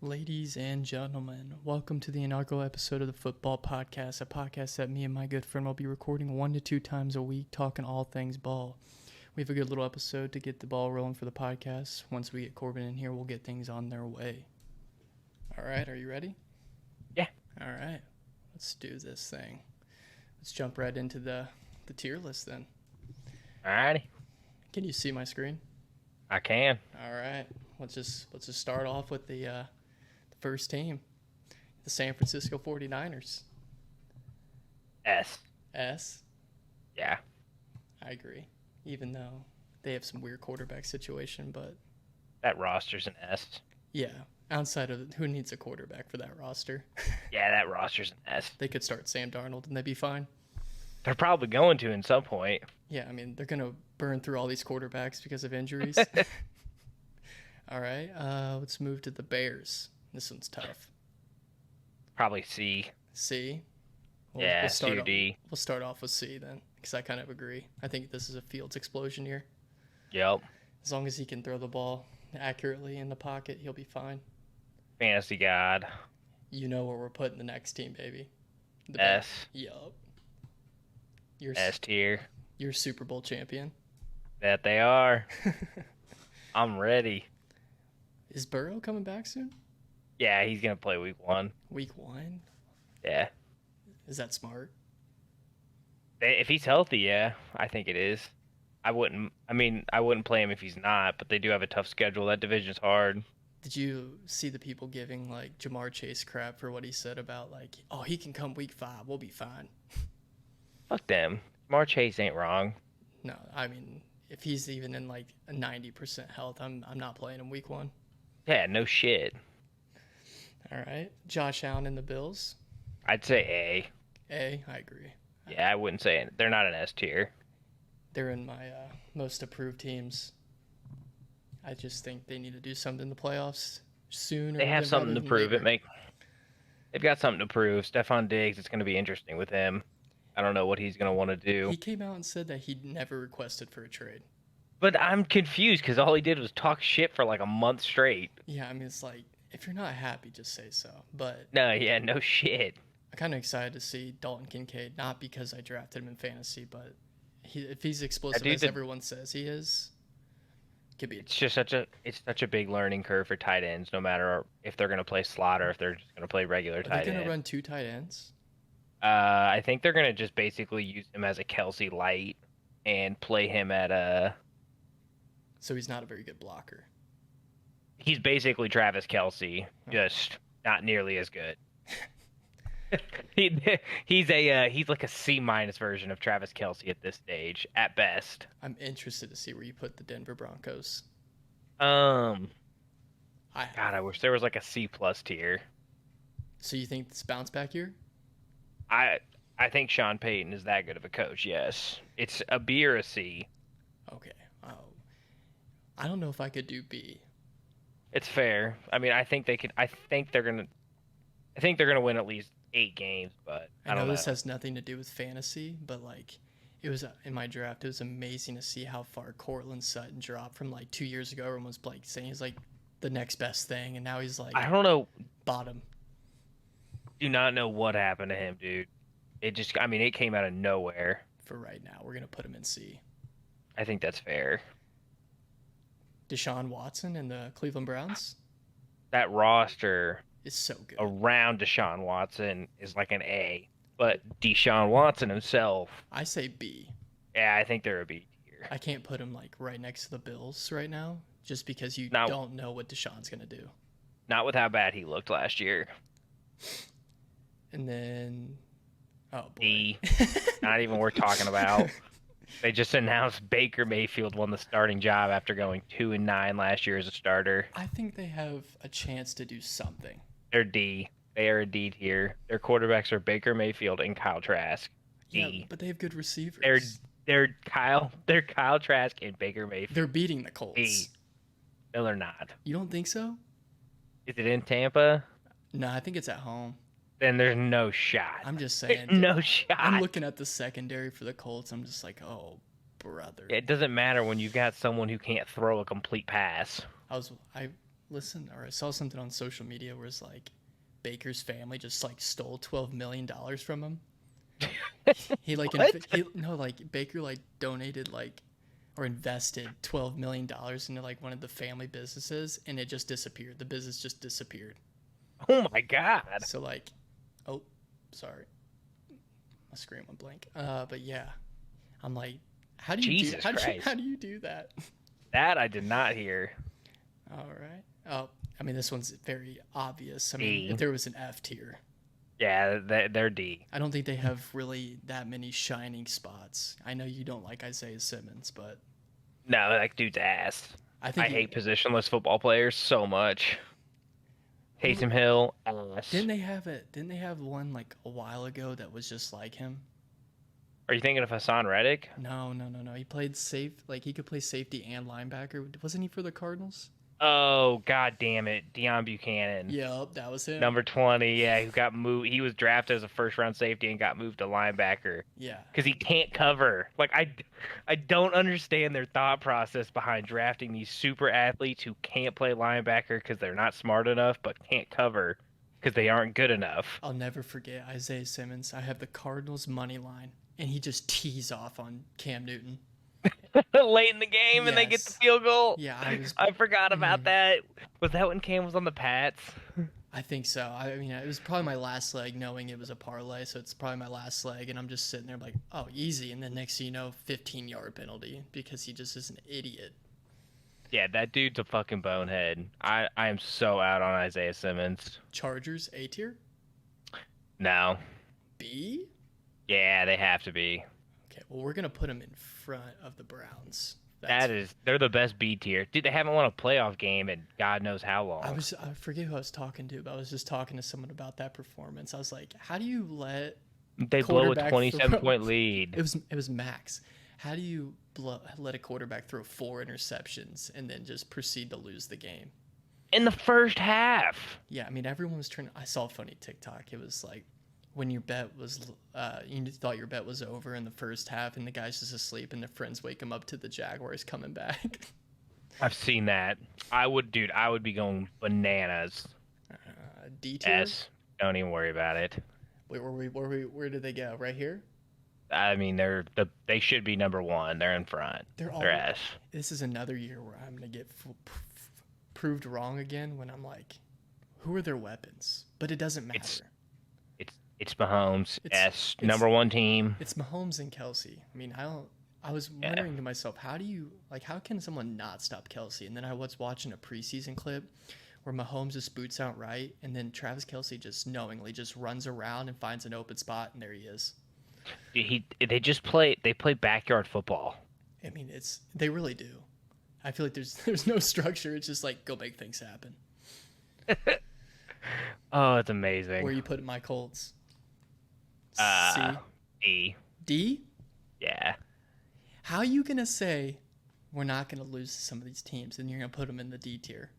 Ladies and gentlemen, welcome to the inaugural episode of the Football Podcast, a podcast that me and my good friend will be recording 1 to 2 times a week, talking all things ball. We have a good little episode to get the ball rolling for the podcast. Once we get Corbin in here, we'll get things on their way. All right, are you ready? Yeah. All right, let's do this thing. Let's jump right into the tier list then. Alrighty. Can you see my screen? I can. All right, let's just start off with the first team, the San Francisco 49ers. S. S? Yeah. I agree. Even though they have some weird quarterback situation, but That roster's an S. yeah, outside of who needs a quarterback for that roster? Yeah, that roster's an S. They could start Sam Darnold and they'd be fine. They're probably going to in some point. Yeah, I mean, they're going to burn through all these quarterbacks because of injuries. All right, let's move to the Bears. This one's tough. Probably C. C? Yeah, we'll C or D. We'll start off with C then, because I kind of agree. I think this is a Fields explosion year. Yep. As long as he can throw the ball accurately in the pocket, he'll be fine. Fantasy God. You know where we're putting the next team, baby. The S. Yup. S tier. You're Super Bowl champion. That they are. I'm ready. Is Burrow coming back soon? Yeah, he's going to play week 1. Week 1? Yeah. Is that smart? If he's healthy, yeah, I think it is. I wouldn't play him if he's not, but they do have a tough schedule. That division's hard. Did you see the people giving, like, Jamar Chase crap for what he said about, like, oh, he can come week 5, we'll be fine? Fuck them. Jamar Chase ain't wrong. No, I mean, if he's even in, like, a 90% health, I'm not playing him week 1. Yeah, no shit. All right. Josh Allen and the Bills. I'd say A, I agree. Yeah, I wouldn't say it. They're not an S tier. They're in my most approved teams. I just think they need to do something in the playoffs sooner. They have something to prove. They've got something to prove. Stephon Diggs, it's going to be interesting with him. I don't know what he's going to want to do. He came out and said that he'd never requested for a trade. But I'm confused because all he did was talk shit for like a month straight. Yeah, I mean, it's like, if you're not happy, just say so. But no shit. I'm kind of excited to see Dalton Kincaid, not because I drafted him in fantasy, but if he's explosive as everyone says he is, could be. It's such a big learning curve for tight ends, no matter if they're going to play slot or if they're just going to play regular tight end. Are they going to run 2 tight ends? I think they're going to just basically use him as a Kelsey light and play him at a. So he's not a very good blocker. He's basically Travis Kelsey, just not nearly as good. He's like a C- version of Travis Kelsey at this stage, at best. I'm interested to see where you put the Denver Broncos. God, I wish there was like a C+ tier. So you think it's bounce back year? I think Sean Payton is that good of a coach. Yes, it's a B or a C. Okay. I don't know if I could do B. It's fair. I mean, I think they're gonna win at least 8 games, but I don't know. This has nothing to do with fantasy, but like, it was in my draft. It was amazing to see how far Cortland Sutton dropped from like 2 years ago. Everyone was like saying he's like the next best thing, and now he's like, I don't know, bottom. Do not know what happened to him, dude. It came out of nowhere. For right now, we're gonna put him in C. I think that's fair. Deshaun Watson and the Cleveland Browns. That roster is so good. Around Deshaun Watson is like an A, but Deshaun Watson himself, I say B. Yeah, I think they're a B tier. I can't put him like right next to the Bills right now, just because you don't know what Deshaun's gonna do. Not with how bad he looked last year. And then, oh boy, D. Not even worth talking about. They just announced Baker Mayfield won the starting job after going 2-9 last year as a starter. I think they have a chance to do something. They're D. They are a D tier. Their quarterbacks are Baker Mayfield and Kyle Trask. D. Yeah, but they have good receivers. They're Kyle Trask and Baker Mayfield. They're beating the Colts. D. No, they're not. You don't think so? Is it in Tampa? No, I think it's at home. Then there's no shot. I'm just saying. No shot. I'm looking at the secondary for the Colts. I'm just like, oh, brother. It doesn't matter when you've got someone who can't throw a complete pass. I listen, or I saw something on social media where it's like Baker's family just like stole $12 million from him. He like What? like Baker like donated like or invested $12 million into like one of the family businesses, and it just disappeared. The business just disappeared. Oh my God. So like, oh, sorry, my screen went blank. But yeah, I'm like, how do you Jesus Christ. how do you do that? That I did not hear. All right. Oh, I mean, this one's very obvious. I mean, D. if there was an F tier, Yeah, they're D. I don't think they have really that many shining spots. I know you don't like Isaiah Simmons, but No, that dude's ass. I think I hate positionless football players so much. Taysom Hill, ass. Didn't they have one like a while ago that was just like him? Are you thinking of Hassan Reddick? No. He played safe. Like he could play safety and linebacker. Wasn't he for the Cardinals? Oh, God damn it. Deion Buchanan. Yep, that was him. Number 20, yeah, who got moved. He was drafted as a first-round safety and got moved to linebacker. Yeah. Because he can't cover. Like, I don't understand their thought process behind drafting these super athletes who can't play linebacker because they're not smart enough, but can't cover because they aren't good enough. I'll never forget Isaiah Simmons. I have the Cardinals money line, and he just tees off on Cam Newton. Late in the game, and they get the field goal. Yeah, I forgot about that. Was that when Cam was on the Pats? I think so. I mean, it was probably my last leg, knowing it was a parlay, so it's probably my last leg, and I'm just sitting there like, oh, easy. And then next thing you know, 15-yard penalty because he just is an idiot. Yeah, that dude's a fucking bonehead. I am so out on Isaiah Simmons. Chargers, A tier? No. B? Yeah, they have to be. Okay, well, we're going to put them in front of the Browns. They're the best B tier. Dude, they haven't won a playoff game in God knows how long. I forget who I was talking to, but I was just talking to someone about that performance. I was like, how do you let They blow a 27-point lead. It was Max. How do you let a quarterback throw 4 interceptions and then just proceed to lose the game? In the first half. Yeah, I mean, everyone was turning. I saw a funny TikTok. It was like when your bet was, you thought your bet was over in the first half, and the guy's just asleep, and the friends wake him up to the Jaguars coming back. I've seen that. I would be going bananas. D tier. S. Don't even worry about it. Wait, where did they go? Right here. I mean, they should be number 1. They're in front. They're S. This is another year where I'm gonna get proved wrong again when I'm like, who are their weapons? But it doesn't matter. It's Mahomes. It's number 1 team. It's Mahomes and Kelsey. I mean, I was wondering to myself, how can someone not stop Kelsey? And then I was watching a preseason clip where Mahomes just boots out right, and then Travis Kelsey just knowingly just runs around and finds an open spot, and there he is. They play backyard football. I mean, they really do. I feel like there's no structure. It's just like, go make things happen. Oh, it's amazing. Where you put my Colts? C. D? Yeah. How are you gonna say we're not gonna lose to some of these teams, and you're gonna put them in the D tier?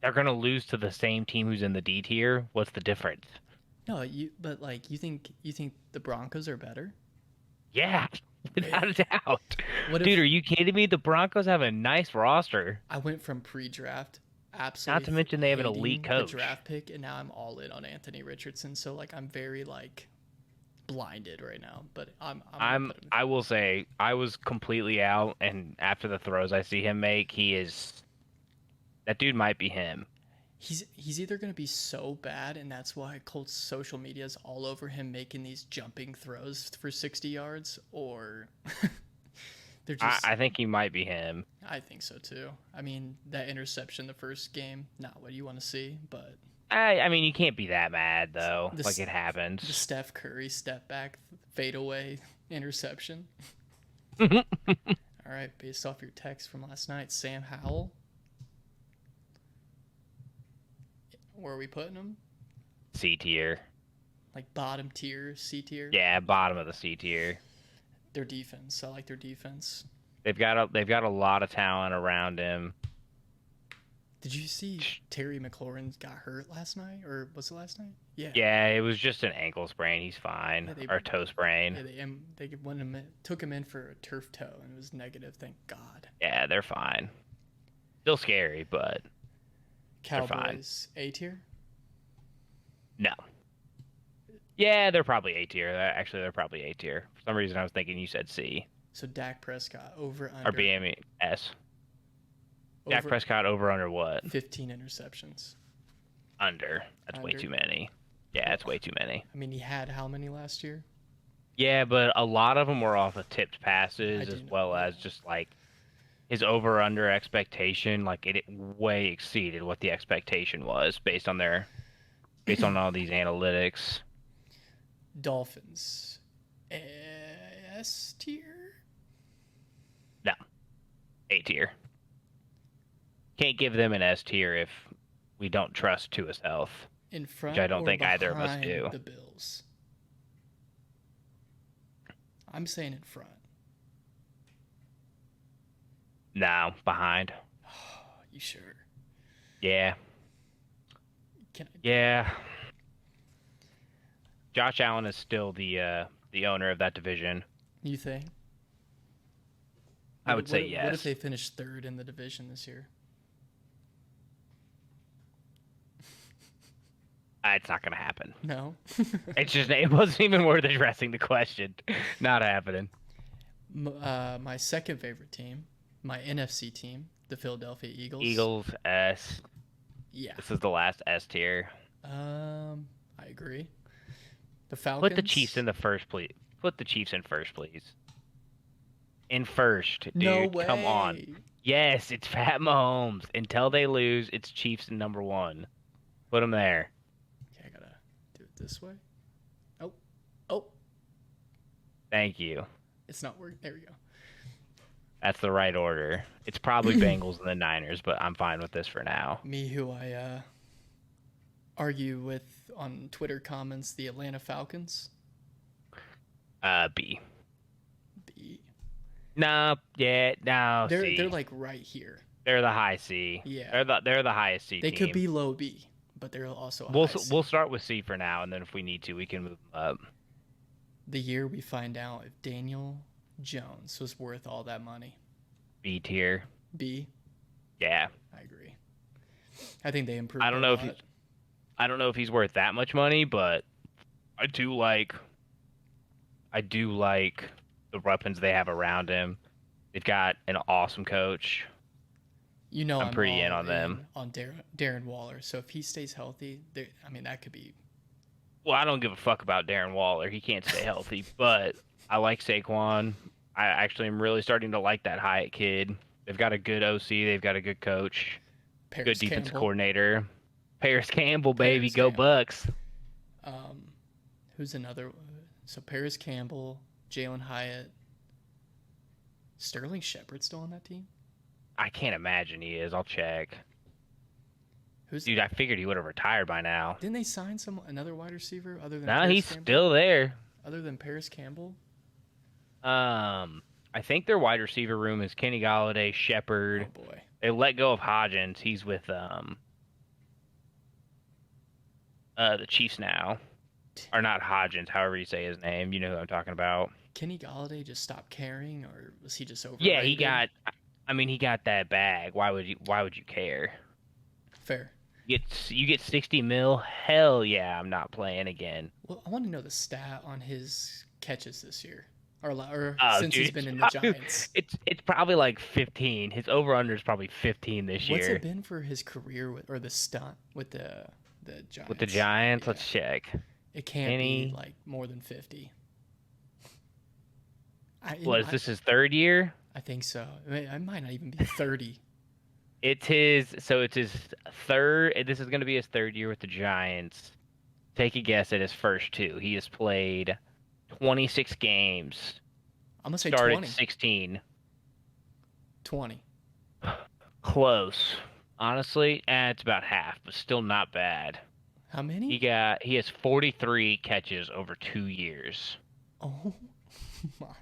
They're gonna lose to the same team who's in the D tier. What's the difference? No, you think the Broncos are better? Yeah, without a doubt. Dude, are you kidding me? The Broncos have a nice roster. I went from pre-draft, absolutely. Not to mention they have an elite coach. The draft pick, and now I'm all in on Anthony Richardson. So like, I'm very like blinded right now. But I will say I was completely out, and after the throws I see him make, that dude might be him. He's either going to be so bad, and that's why Colts social media is all over him making these jumping throws for 60 yards, or they're just... I think he might be him. I think so, too. I mean, that interception the first game, not what you want to see, but... I mean, you can't be that mad, though. It happens. The Steph Curry step back, fade away interception. All right, based off your text from last night, Sam Howell. Where are we putting them? C tier. Like bottom tier, C tier? Yeah, bottom of the C tier. Their defense. I like their defense. They've got a lot of talent around him. Did you see Terry McLaurin got hurt last night? Or was it last night? Yeah. Yeah, it was just an ankle sprain. He's fine. Or a toe sprain. Yeah, they took him in for a turf toe, and it was negative, thank God. Yeah, they're fine. Still scary, but... They're fine. Cowboys, A tier? No. Yeah, they're probably A tier. Actually, they're probably A tier. For some reason, I was thinking you said C. So Dak Prescott, over, Or under. B, I mean S. Dak Prescott over under what? 15 interceptions. Under. That's way too many. Yeah, that's way too many. I mean, he had how many last year? Yeah, but a lot of them were off of tipped passes as well as just like his over under expectation. Like it way exceeded what the expectation was based on all these analytics. Dolphins, S tier? No, A tier. Can't give them an S tier if we don't trust Tua's health. In front, which I don't or think either of us do. The Bills. I'm saying in front. No, behind. You sure? Yeah. Yeah. Josh Allen is still the owner of that division. You think? I would say yes. What if they finish third in the division this year? It's not going to happen. No. It wasn't even worth addressing the question. Not happening. My second favorite team, my NFC team, the Philadelphia Eagles. Eagles, S. Yeah. This is the last S tier. I agree. The Falcons. Put the Chiefs in the first, please. Put the Chiefs in first, please. In first, dude. No way. Come on. Yes, it's Pat Mahomes. Until they lose, it's Chiefs in number 1. Put them there. Okay, I gotta do it this way. Oh. Thank you. It's not working. There we go. That's the right order. It's probably Bengals and the Niners, but I'm fine with this for now. Me, who I argue with on Twitter comments, the Atlanta Falcons. B. B. No, yeah, no. They're like right here. They're the high C. Yeah. They're the highest C they team. Could be low B, but they're also a we'll high C. We'll start with C for now, and then if we need to, we can move up. The year we find out if Daniel Jones was worth all that money. B tier. B. Yeah. I agree. I think they improved. I don't know if he's worth that much money, but I do like the weapons they have around him. They've got an awesome coach. You know, I'm pretty in on them. On Darren Waller. So if he stays healthy, that could be. Well, I don't give a fuck about Darren Waller. He can't stay healthy, but I like Saquon. I actually am really starting to like that Hyatt kid. They've got a good OC. They've got a good coach. Good defense coordinator. Paris Campbell, baby. Go Bucks. Who's another? So Paris Campbell, Jalen Hyatt. Sterling Shepard still on that team? I can't imagine he is. I'll check. Dude, I figured he would have retired by now. Didn't they sign another wide receiver other than? No, he's still there. Other than Paris Campbell. I think their wide receiver room is Kenny Golladay, Shepard. Oh boy. They let go of Hodgins. He's with the Chiefs now. Or not Hodgins, however you say his name. You know who I'm talking about. Kenny Golladay just stopped caring, or was he just over? Yeah, he got that bag. Why would you care? Fair. You get 60 mil? Hell yeah, I'm not playing again. Well, I want to know the stat on his catches this year. Or since he's been in the Giants. It's probably like 15. His over-under is probably 15 this year. What's it been for his career or the stunt with the Giants? With the Giants? Yeah. Let's check. It can't be like more than 50. Is this his third year? I think so. I might not even be 30. It's his third. This is going to be his third year with the Giants. Take a guess at his first 2. He has played 26 games. I'm gonna say started 20. 16. 20. Close. Honestly, it's about half, but still not bad. How many? He has 43 catches over 2 years. Oh my god.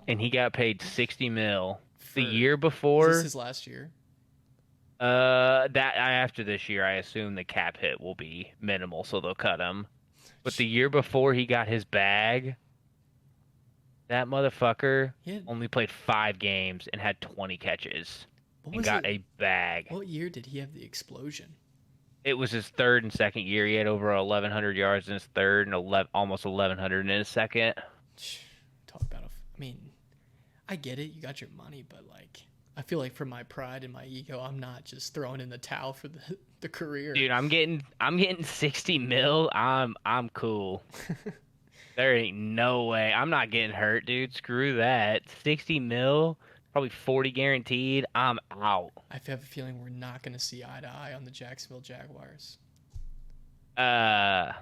And he got paid 60 mil. The year before. Is this his last year? After this year, I assume the cap hit will be minimal, so they'll cut him. But the year before he got his bag, that motherfucker only played 5 games and had 20 catches and got a bag. What year did he have the explosion? It was his third and second year. He had over 1,100 yards in his third and 11, almost 1,100 in his second. Talk about I mean, I get it. You got your money, but like, I feel like for my pride and my ego, I'm not just throwing in the towel for the career. Dude, I'm getting 60 mil. I'm cool. There ain't no way. I'm not getting hurt, dude. Screw that. 60 mil, probably 40 guaranteed. I'm out. I have a feeling we're not going to see eye to eye on the Jacksonville Jaguars. They're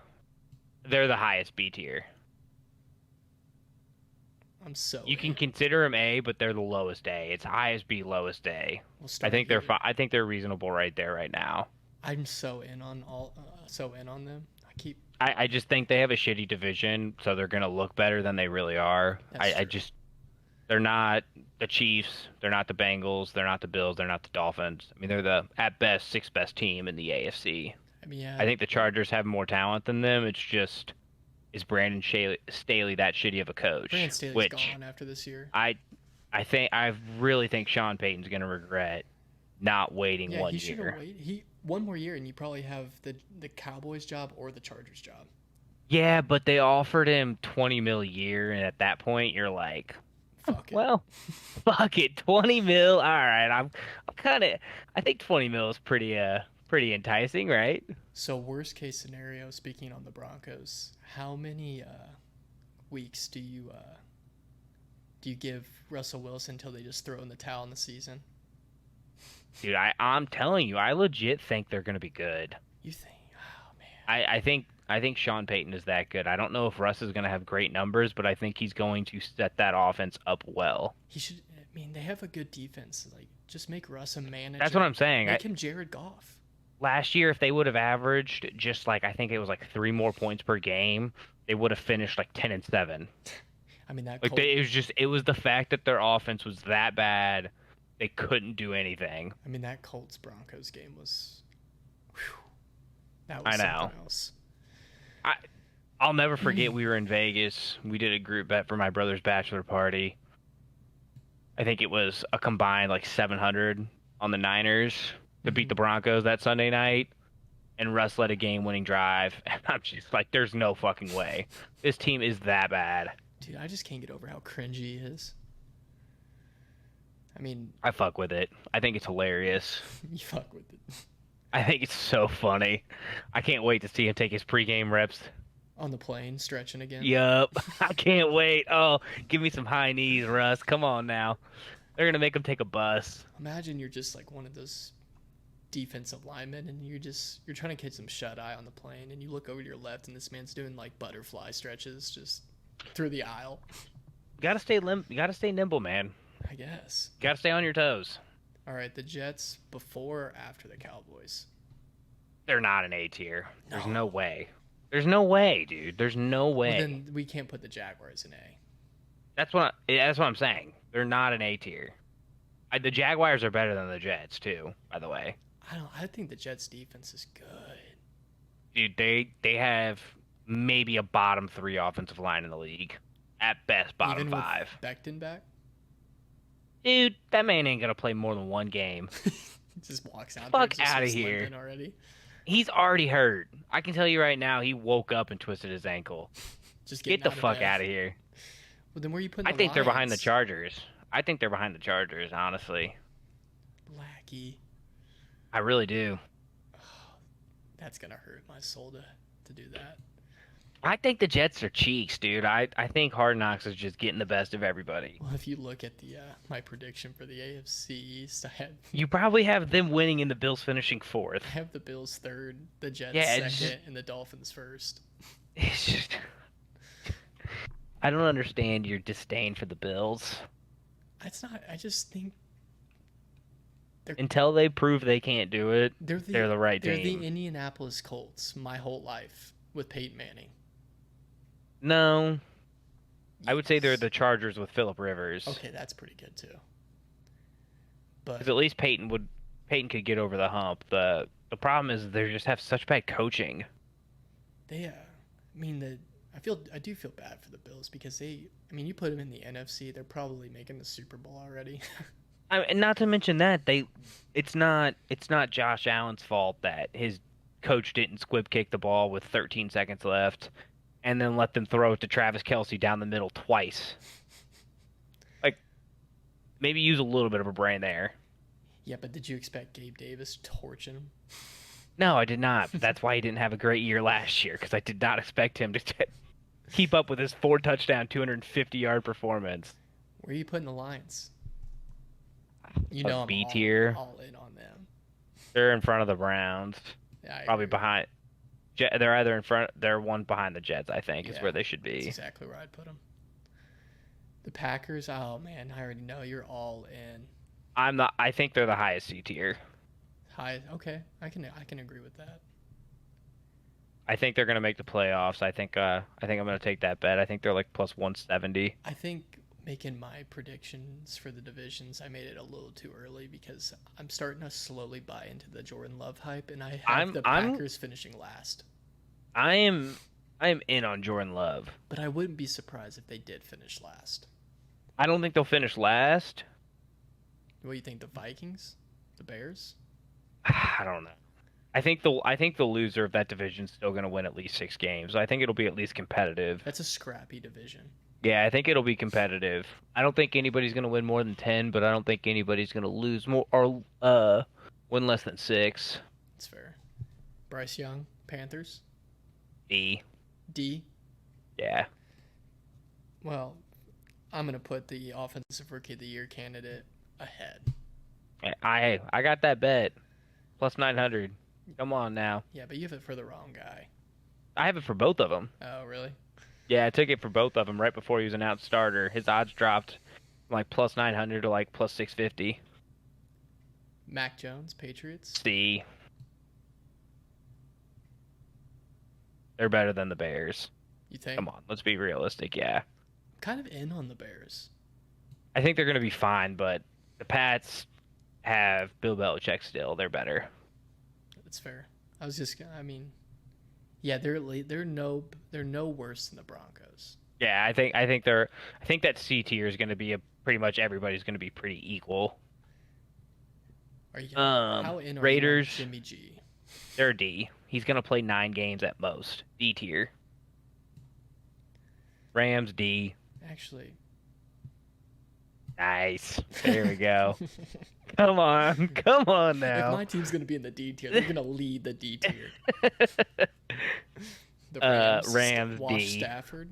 the highest B tier. I'm so. You can consider them A, but they're the lowest A. It's highest B, lowest A. I think they're fine. I think they're reasonable right there, right now. I'm so in on them. I just think they have a shitty division, so they're gonna look better than they really are. They're not the Chiefs, they're not the Bengals, they're not the Bills, they're not the Dolphins. I mean, they're the at best sixth best team in the AFC. I mean, yeah. I think the Chargers have more talent than them. It's just, is Brandon Staley that shitty of a coach? Brandon Staley's gone after this year. I really think Sean Payton's gonna regret not waiting 1 year. One more year, and you probably have the Cowboys job or the Chargers job. Yeah, but they offered him 20 mil a year, and at that point, you're like, fuck it. Well, fuck it, 20 mil. All right, I think 20 mil is pretty enticing, right? So worst case scenario, speaking on the Broncos, how many weeks do you give Russell Wilson until they just throw in the towel in the season? Dude, I'm telling you, I legit think they're gonna be good. You think? Oh man. I think Sean Payton is that good. I don't know if Russ is gonna have great numbers, but I think he's going to set that offense up well. He should. I mean, they have a good defense. Like, just make Russ a manager. That's what I'm saying. Make him Jared Goff. Last year, if they would have averaged just like, I think it was like 3 more points per game, they would have finished like 10-7. I mean, that like it was the fact that their offense was that bad. They couldn't do anything. I mean, that Colts Broncos game was. Whew, that was something else. I'll never forget. We were in Vegas. We did a group bet for my brother's bachelor party. I think it was a combined like 700 on the Niners to beat the Broncos that Sunday night. And Russ led a game-winning drive. And I'm just like, there's no fucking way. This team is that bad. Dude, I just can't get over how cringy he is. I mean, I fuck with it. I think it's hilarious. You fuck with it. I think it's so funny. I can't wait to see him take his pregame reps. On the plane, stretching again. Yup. I can't wait. Oh, give me some high knees, Russ. Come on now. They're going to make him take a bus. Imagine you're just like one of those defensive linemen and you're trying to catch some shut-eye on the plane and you look over to your left and this man's doing like butterfly stretches just through the aisle. You got to stay nimble, man. I guess. Got to stay on your toes. All right, the Jets before or after the Cowboys? They're not an A tier. There's no way. There's no way, dude. There's no way. Well, then we can't put the Jaguars in A. That's what I'm saying. They're not an A tier. The Jaguars are better than the Jets too, by the way. I think the Jets defense is good. Dude, they have maybe a bottom 3 offensive line in the league. At best, bottom 5. With Becton back? Dude, that man ain't gonna play more than 1 game. Just walks out. Fuck out of here. Already. He's already hurt. I can tell you right now, he woke up and twisted his ankle. Just get the fuck out of here. Well, then where are you putting? I think they're behind the Chargers. Honestly. Lackey. I really do. Oh, that's gonna hurt my soul to do that. I think the Jets are cheeks, dude. I think Hard Knocks is just getting the best of everybody. Well, if you look at my prediction for the AFC East, you probably have them winning and the Bills finishing 4th. I have the Bills 3rd, the Jets 2nd, and the Dolphins 1st. It's just, I don't understand your disdain for the Bills. It's not. I just think until they prove they can't do it, they're the right team. They're the Indianapolis Colts my whole life with Peyton Manning. No. Yes. I would say they're the Chargers with Phillip Rivers. Okay, that's pretty good too. But because at least Peyton could get over the hump. The problem is they just have such bad coaching. I do feel bad for the Bills because you put them in the NFC, they're probably making the Super Bowl already. And not to mention that it's not Josh Allen's fault that his coach didn't squib kick the ball with 13 seconds left and then let them throw it to Travis Kelce down the middle twice. Like, maybe use a little bit of a brain there. Yeah, but did you expect Gabe Davis torching him? No, I did not. But that's why he didn't have a great year last year, because I did not expect him to keep up with his 4-touchdown, 250-yard performance. Where are you putting the Lions? You know I'm B tier. all in on them. They're in front of the Browns. Yeah, Probably behind. They're either in front. They're one behind the Jets, I think, is where they should be. That's exactly where I'd put them. The Packers. Oh man, I already know you're all in. I'm not. I think they're the highest C tier. High. Okay, I can agree with that. I think they're gonna make the playoffs. I think I'm gonna take that bet. I think they're like plus 170. I think making my predictions for the divisions, I made it a little too early because I'm starting to slowly buy into the Jordan Love hype, and I have the Packers finishing last. I am in on Jordan Love, but I wouldn't be surprised if they did finish last. I don't think they'll finish last. What do you think? The Vikings, the Bears? I don't know. I think the loser of that division is still going to win at least 6 games. I think it'll be at least competitive. That's a scrappy division. Yeah, I think it'll be competitive. I don't think anybody's going to win more than 10, but I don't think anybody's going to lose more or win less than 6. That's fair. Bryce Young, Panthers? D. Yeah. Well, I'm going to put the Offensive Rookie of the Year candidate ahead. I got that bet. Plus 900. Come on now. Yeah, but you have it for the wrong guy. I have it for both of them. Oh, really? Yeah, I took it for both of them right before he was announced starter. His odds dropped from like plus 900 to like plus 650. Mac Jones, Patriots? C. They're better than the Bears. You think? Come on, let's be realistic, yeah. I'm kind of in on the Bears. I think they're going to be fine, but the Pats have Bill Belichick still. They're better. That's fair. Yeah, they're no worse than the Broncos. Yeah, I think that C tier is going to be pretty much everybody's going to be pretty equal. Are you how in are Raiders? You on Jimmy G? They're D. He's going to play 9 games at most. D tier. Rams D. Actually. Nice. There we go. Come on now. If my team's gonna be in the D tier, they're gonna lead the D tier. The Rams Wash D. Stafford.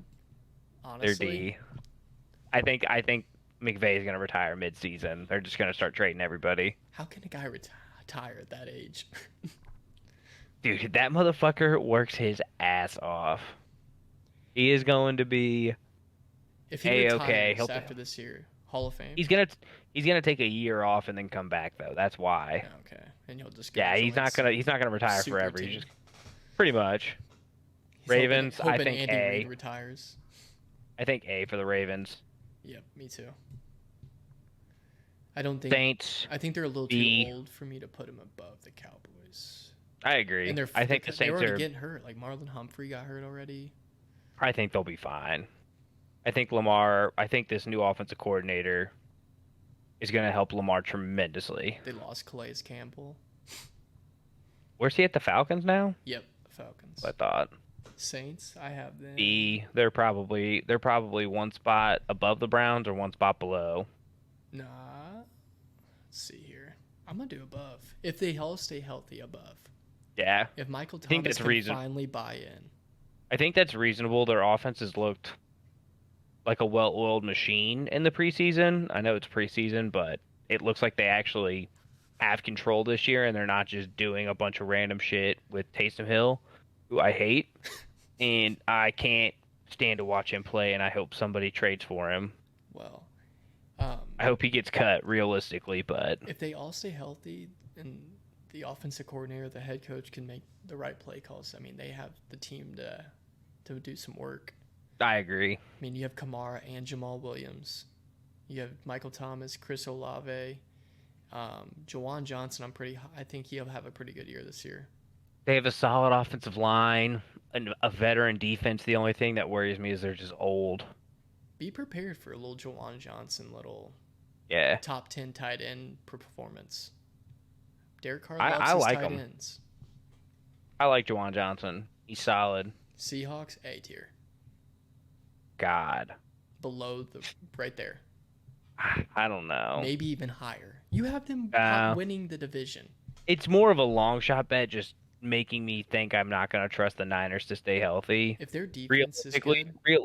Honestly, They're D. I think McVay's gonna retire mid-season. They're just gonna start trading everybody. How can a guy retire at that age? Dude, that motherfucker works his ass off. He is going to be if he retires after this year, Hall of Fame. He's gonna take a year off and then come back though. That's why. Okay, and you'll just he's not gonna retire forever. Team. He's just pretty much. He's Ravens, hoping I think Andy A. Reid retires. I think A for the Ravens. Yep, me too. I don't think Saints. I think they're a little B. too old for me to put them above the Cowboys. I agree. And I think the they Saints were already are getting hurt. Like Marlon Humphrey got hurt already. I think they'll be fine. I think this new offensive coordinator is going to help Lamar tremendously. They lost Calais Campbell. Where's he at the Falcons now? Yep, Falcons. I thought. Saints, I have them. B. They're probably one spot above the Browns or one spot below. Nah. Let's see here. I'm gonna do above. If they all stay healthy, above. Yeah. If Michael Thomas can finally buy in. I think that's reasonable. Their offense has looked like a well-oiled machine in the preseason. I know it's preseason, but it looks like they actually have control this year, and they're not just doing a bunch of random shit with Taysom Hill, who I hate, and I can't stand to watch him play, and I hope somebody trades for him. Well, I hope he gets cut realistically, but if they all stay healthy and the offensive coordinator, the head coach can make the right play calls, I mean, they have the team to do some work. I agree. I mean, you have Kamara and Jamal Williams. You have Michael Thomas, Chris Olave, Jawan Johnson. I think he'll have a pretty good year this year. They have a solid offensive line and a veteran defense. The only thing that worries me is they're just old. Be prepared for a little Jawan Johnson, top 10 tight end performance. Derek Carr loves his tight ends. I like Juwan Johnson. He's solid. Seahawks, A tier. God. Below the, right there. I don't know. Maybe even higher. You have them Uh, winning the division. it's more of a long shot bet, just making me think I'm not going to trust the Niners to stay healthy. If their defense is Realistically, good,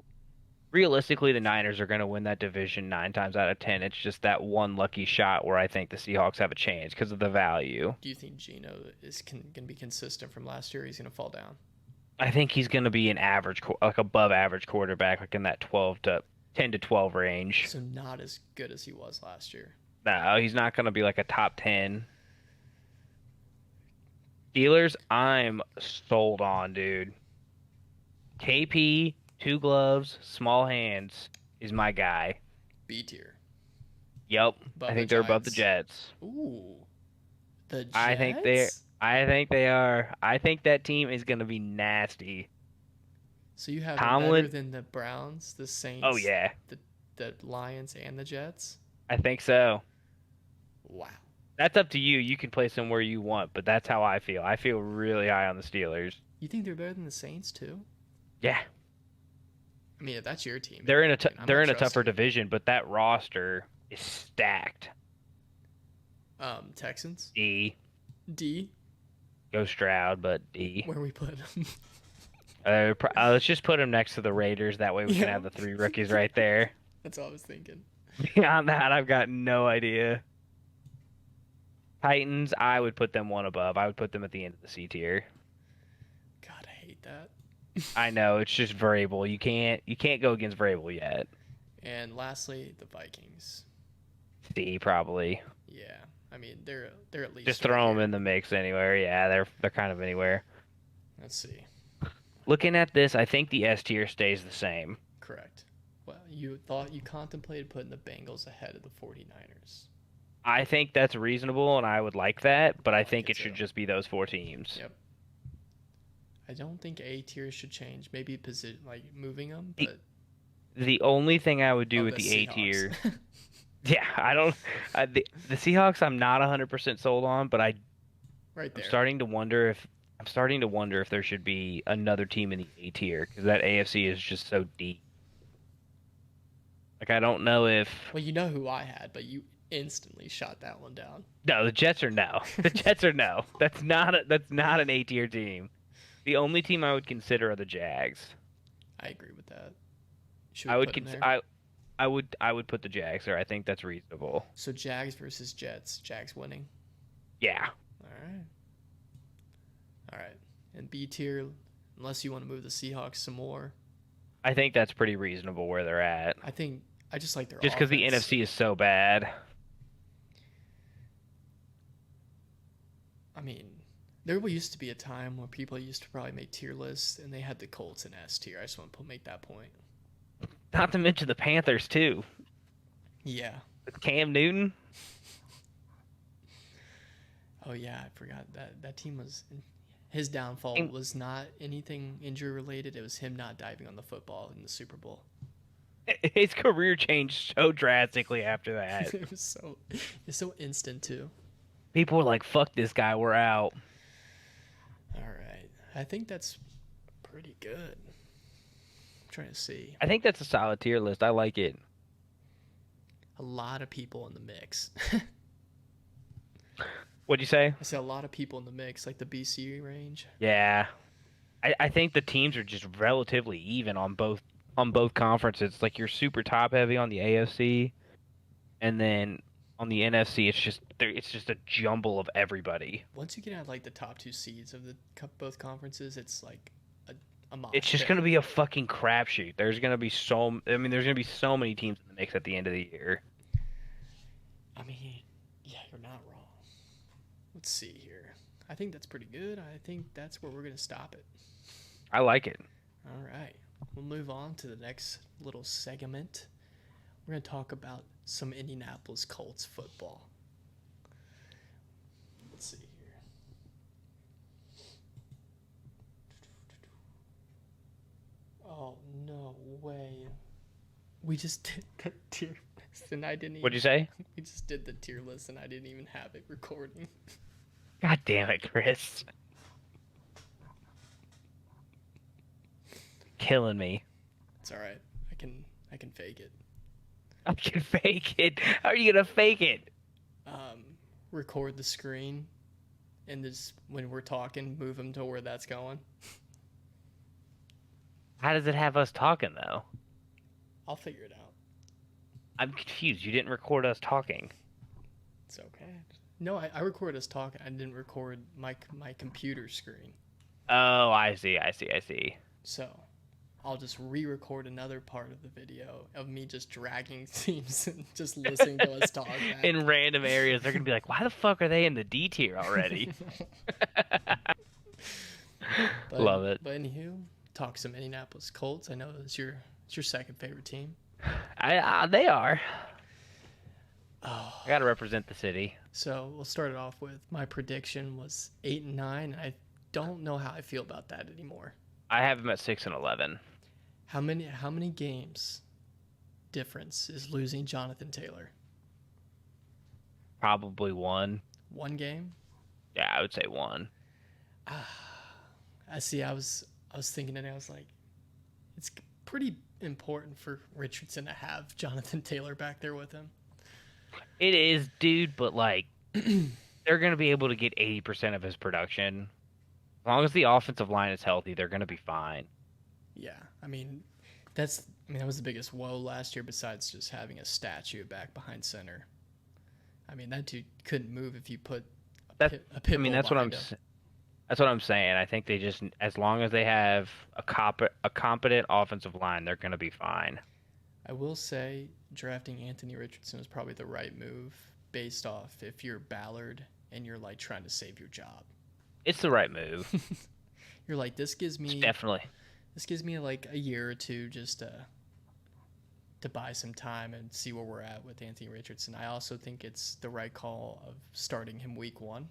realistically, the Niners are going to win that division 9 times out of 10. It's just that one lucky shot where I think the Seahawks have a chance because of the value. do you think Geno is going to be consistent from last year? Or he's going to fall down. I think he's going to be an average, like above average quarterback, like in that 10 to 12 range. So not as good as he was last year. No, he's not going to be like a top 10. Steelers, I'm sold on, dude. KP, 2 gloves, small hands is my guy. B tier. Yep, Above I think the they're above the Giants. Jets. Ooh. The Jets? I think they are. I think that team is going to be nasty. So you have them Tomlin. better than the Browns, the Saints, Oh yeah, the Lions, and the Jets? I think so. Wow. That's up to you. You can place them where you want, but that's how I feel. I feel really high on the Steelers. You think they're better than the Saints too? Yeah, I mean, if that's your team. they're in a I'm they're not in a tougher trusting. division, but that roster is stacked. Texans? D. D? Go Stroud, but D. Where we put them? Let's just put them next to the Raiders. That way we can have the 3 rookies right there. That's all I was thinking. Beyond that, I've got no idea. Titans, I would put them one above. I would put them at the end of the C tier. God, I hate that. I know it's just Vrabel. You can't go against Vrabel yet. And lastly, the Vikings. C probably. Yeah, I mean they're at least Just throw them in the mix anywhere. Yeah, they're kind of anywhere. Let's see. Looking at this, I think the S tier stays the same. Correct. Well, you contemplated putting the Bengals ahead of the 49ers. I think that's reasonable, and I would like that, but I think it too. should just be those 4 teams. Yep. I don't think A tier should change. Maybe position, like moving them, but The only thing I would do with the A tier, yeah, I don't. The Seahawks, I'm not 100% sold on, but right there. I'm starting to wonder if there should be another team in the A tier because that AFC is just so deep. Like I don't know if. Well, you know who I had, but you instantly shot that one down. No, the Jets are no. The Jets are no. That's not an A tier team. The only team I would consider are the Jags. I agree with that. I would put the Jags there. I think that's reasonable. So Jags versus Jets. Jags winning. Yeah. All right. And B tier, unless you want to move the Seahawks some more. I think that's pretty reasonable where they're at. I just like their just because the offense. NFC is so bad. I mean, there used to be a time where people used to probably make tier lists, and they had the Colts in S tier. I just want to make that point. Not to mention the Panthers too. Yeah. With Cam Newton. Oh yeah, I forgot that team was. His downfall was not anything injury related. It was him not diving on the football in the Super Bowl. His career changed so drastically after that. It's so instant too. People were like, "Fuck this guy, we're out." All right, I think that's pretty good. I'm trying to see. I think that's a solid tier list. I like it. A lot of people in the mix. What'd you say? I said a lot of people in the mix, like the BC range. Yeah, I think the teams are just relatively even on both conferences. Like you're super top heavy on the AFC, and then on the NFC, it's just a jumble of everybody. Once you get out like the top 2 seeds of the both conferences, it's like a mosh It's just pit. gonna be a fucking crapshoot. There's gonna be so many teams in the mix at the end of the year. I mean, yeah, you're not wrong. Let's see here. I think that's pretty good. I think that's where we're going to stop it. I like it. All right. We'll move on to the next little segment. We're going to talk about some Indianapolis Colts football. Let's see here. Oh, no way. We just did the tier list and I didn't even... What'd you say? We just did the tier list and I didn't even have it recording. God damn it, Chris. killing me. It's all right. I can fake it. I can fake it. How are you gonna fake it? Record the screen, and just when we're talking, move them to where that's going. How does it have us talking though? I'll figure it out. I'm confused. You didn't record us talking. It's okay. No, I recorded us talking. I didn't record my computer screen. Oh, I see. So, I'll just re-record another part of the video of me just dragging teams and just listening to us talk. Back. In random areas, they're gonna be like, "Why the fuck are they in the D tier already?" Love it. But anywho, talk some Indianapolis Colts. I know it's your second favorite team. They are. Oh. I gotta represent the city. So we'll start it off with my prediction was 8-9. And I don't know how I feel about that anymore. I have them at 6-11. How many games difference is losing Jonathan Taylor? Probably one. One game? Yeah, I would say one. I see. I was thinking, and I was like, it's pretty important for Richardson to have Jonathan Taylor back there with him. It is, dude, but like they're going to be able to get 80% of his production. As long as the offensive line is healthy, they're going to be fine. Yeah, I mean, that was the biggest woe last year besides just having a statue back behind center. I mean, that dude couldn't move if you put a pit bull that's what I'm saying. I think they just, as long as they have a competent offensive line, they're going to be fine. I will say drafting Anthony Richardson was probably the right move based off if you're Ballard and you're like trying to save your job. It's the right move. You're like, this gives me like a year or two just to buy some time and see where we're at with Anthony Richardson. I also think it's the right call of starting him week 1.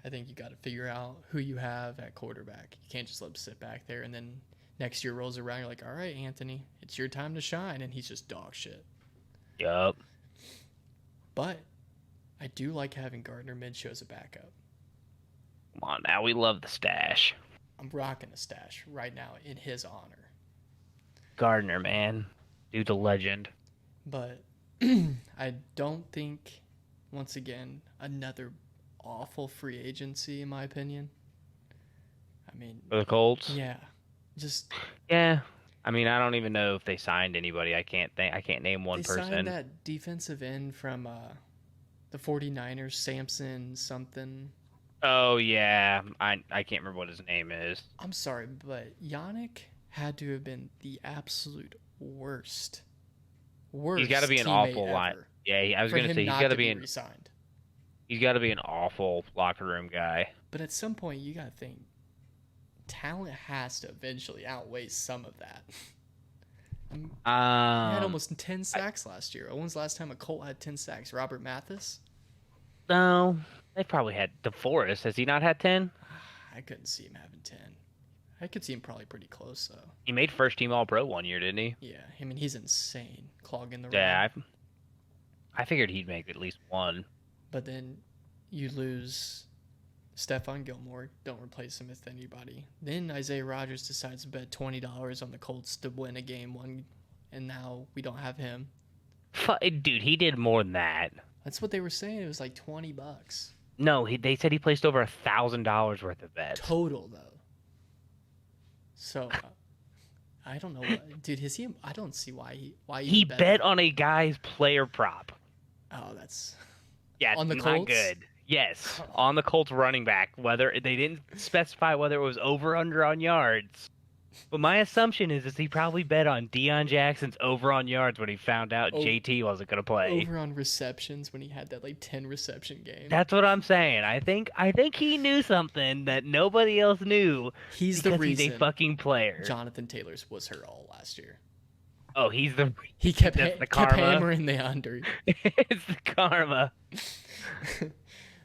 I think you got to figure out who you have at quarterback. You can't just let him sit back there and then next year rolls around, you're like, all right, Anthony, it's your time to shine, and he's just dog shit. Yup. But I do like having Gardner Minshew as a backup. Come on, now we love the stash. I'm rocking a stash right now in his honor. Gardner, man. Dude's a legend. But I don't think, once again, another awful free agency, in my opinion. I mean... For the Colts? Yeah. Yeah. I mean, I don't even know if they signed anybody. I can't name one person. They signed that defensive end from the 49ers, Samson something. Oh yeah, I can't remember what his name is. I'm sorry, but Yannick had to have been the absolute worst. He's got to be an awful line. Yeah, I was going to say he's got to be resigned. He's got to be an awful locker room guy. But at some point, you got to think talent has to eventually outweigh some of that. He had almost 10 sacks last year. When's the last time a Colt had 10 sacks? Robert Mathis? No, they probably had DeForest. Has he not had 10? I couldn't see him having 10. I could see him probably pretty close, though. He made first-team All-Pro one year, didn't he? Yeah, I mean, he's insane, clogging the run. I figured he'd make at least one. But then you lose Stephon Gilmore, don't replace him with anybody. Then Isaiah Rodgers decides to bet $20 on the Colts to win a game one, and now we don't have him. Dude, he did more than that. That's what they were saying. It was like $20. No, they said he placed over $1,000 worth of bets. Total, though. So, I don't know. Dude, I don't see why he bet on a guy's player prop. Oh, that's... Yeah, on the not Colts? Good. Yes, on the Colts running back. Whether they didn't specify whether it was over under on yards, but my assumption is he probably bet on Deion Jackson's over on yards when he found out JT wasn't going to play. Over on receptions when he had that like 10 reception game. That's what I'm saying. I think he knew something that nobody else knew. He's the reason. He's a fucking player. Jonathan Taylor's was hurt all last year. Oh, he kept hammering the under. It's the karma.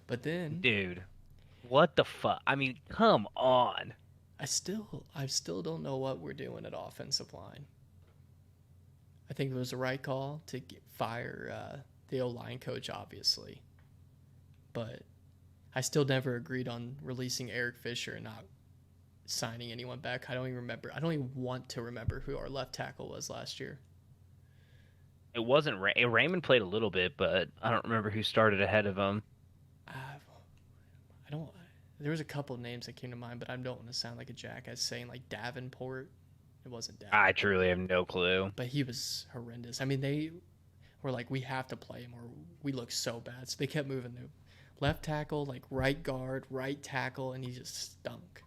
But then, dude, what the fuck? I mean, come on. I still don't know what we're doing at offensive line. I think it was the right call to fire the O-line coach, obviously. But I still never agreed on releasing Eric Fisher and not signing anyone back. I don't even remember. I don't even want to remember who our left tackle was last year. It wasn't Raymond played a little bit, but I don't remember who started ahead of him. I don't. There was a couple of names that came to mind, but I don't want to sound like a jackass saying like Davenport. It wasn't Davenport. I truly have no clue. But he was horrendous. I mean, they were like, we have to play him or we look so bad. So they kept moving the left tackle, like right guard, right tackle, and he just stunk.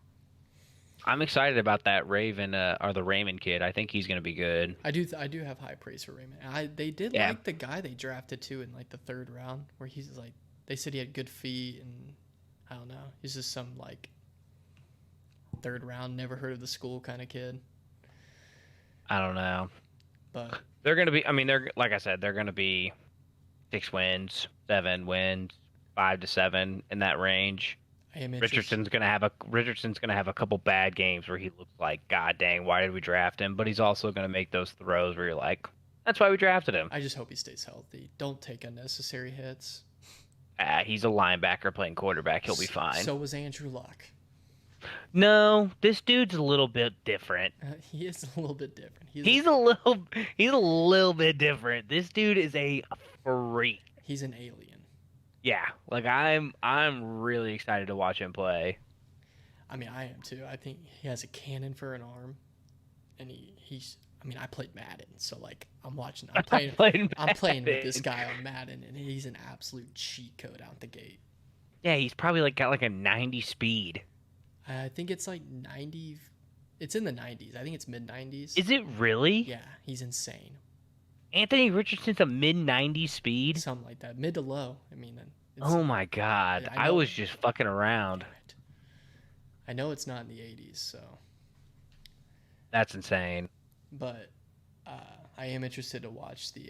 I'm excited about that Raven or the Raymond kid. I think he's going to be good. I do have high praise for Raymond. They did like the guy they drafted too in like the 3rd round, where he's like, they said he had good feet and I don't know, he's just some like 3rd round, never heard of the school kind of kid. I don't know, but they're going to be. I mean, they're like I said, they're going to be 6 wins, 7 wins, 5 to 7 in that range. Richardson's gonna have a couple bad games where he looks like, God dang, why did we draft him? But he's also gonna make those throws where you're like, that's why we drafted him. I just hope he stays healthy. Don't take unnecessary hits. He's a linebacker playing quarterback. He'll be fine. So was Andrew Luck. No, this dude's a little bit different. He is a little bit different. He's a little bit different. This dude is a freak. He's an alien. Yeah, like I'm really excited to watch him play. I mean, I am too. I think he has a cannon for an arm, and he's. I mean, I played Madden, so like I'm watching. I'm playing with this guy on Madden, and he's an absolute cheat code out the gate. Yeah, he's probably got like a 90 speed. I think it's like 90. It's in the 90s. I think it's mid 90s. Is it really? Yeah, he's insane. Anthony Richardson's a mid-90s speed? Something like that. Mid to low. I mean, oh my God. I was just fucking around. I know it's not in the 80s, so. That's insane. But I am interested to watch the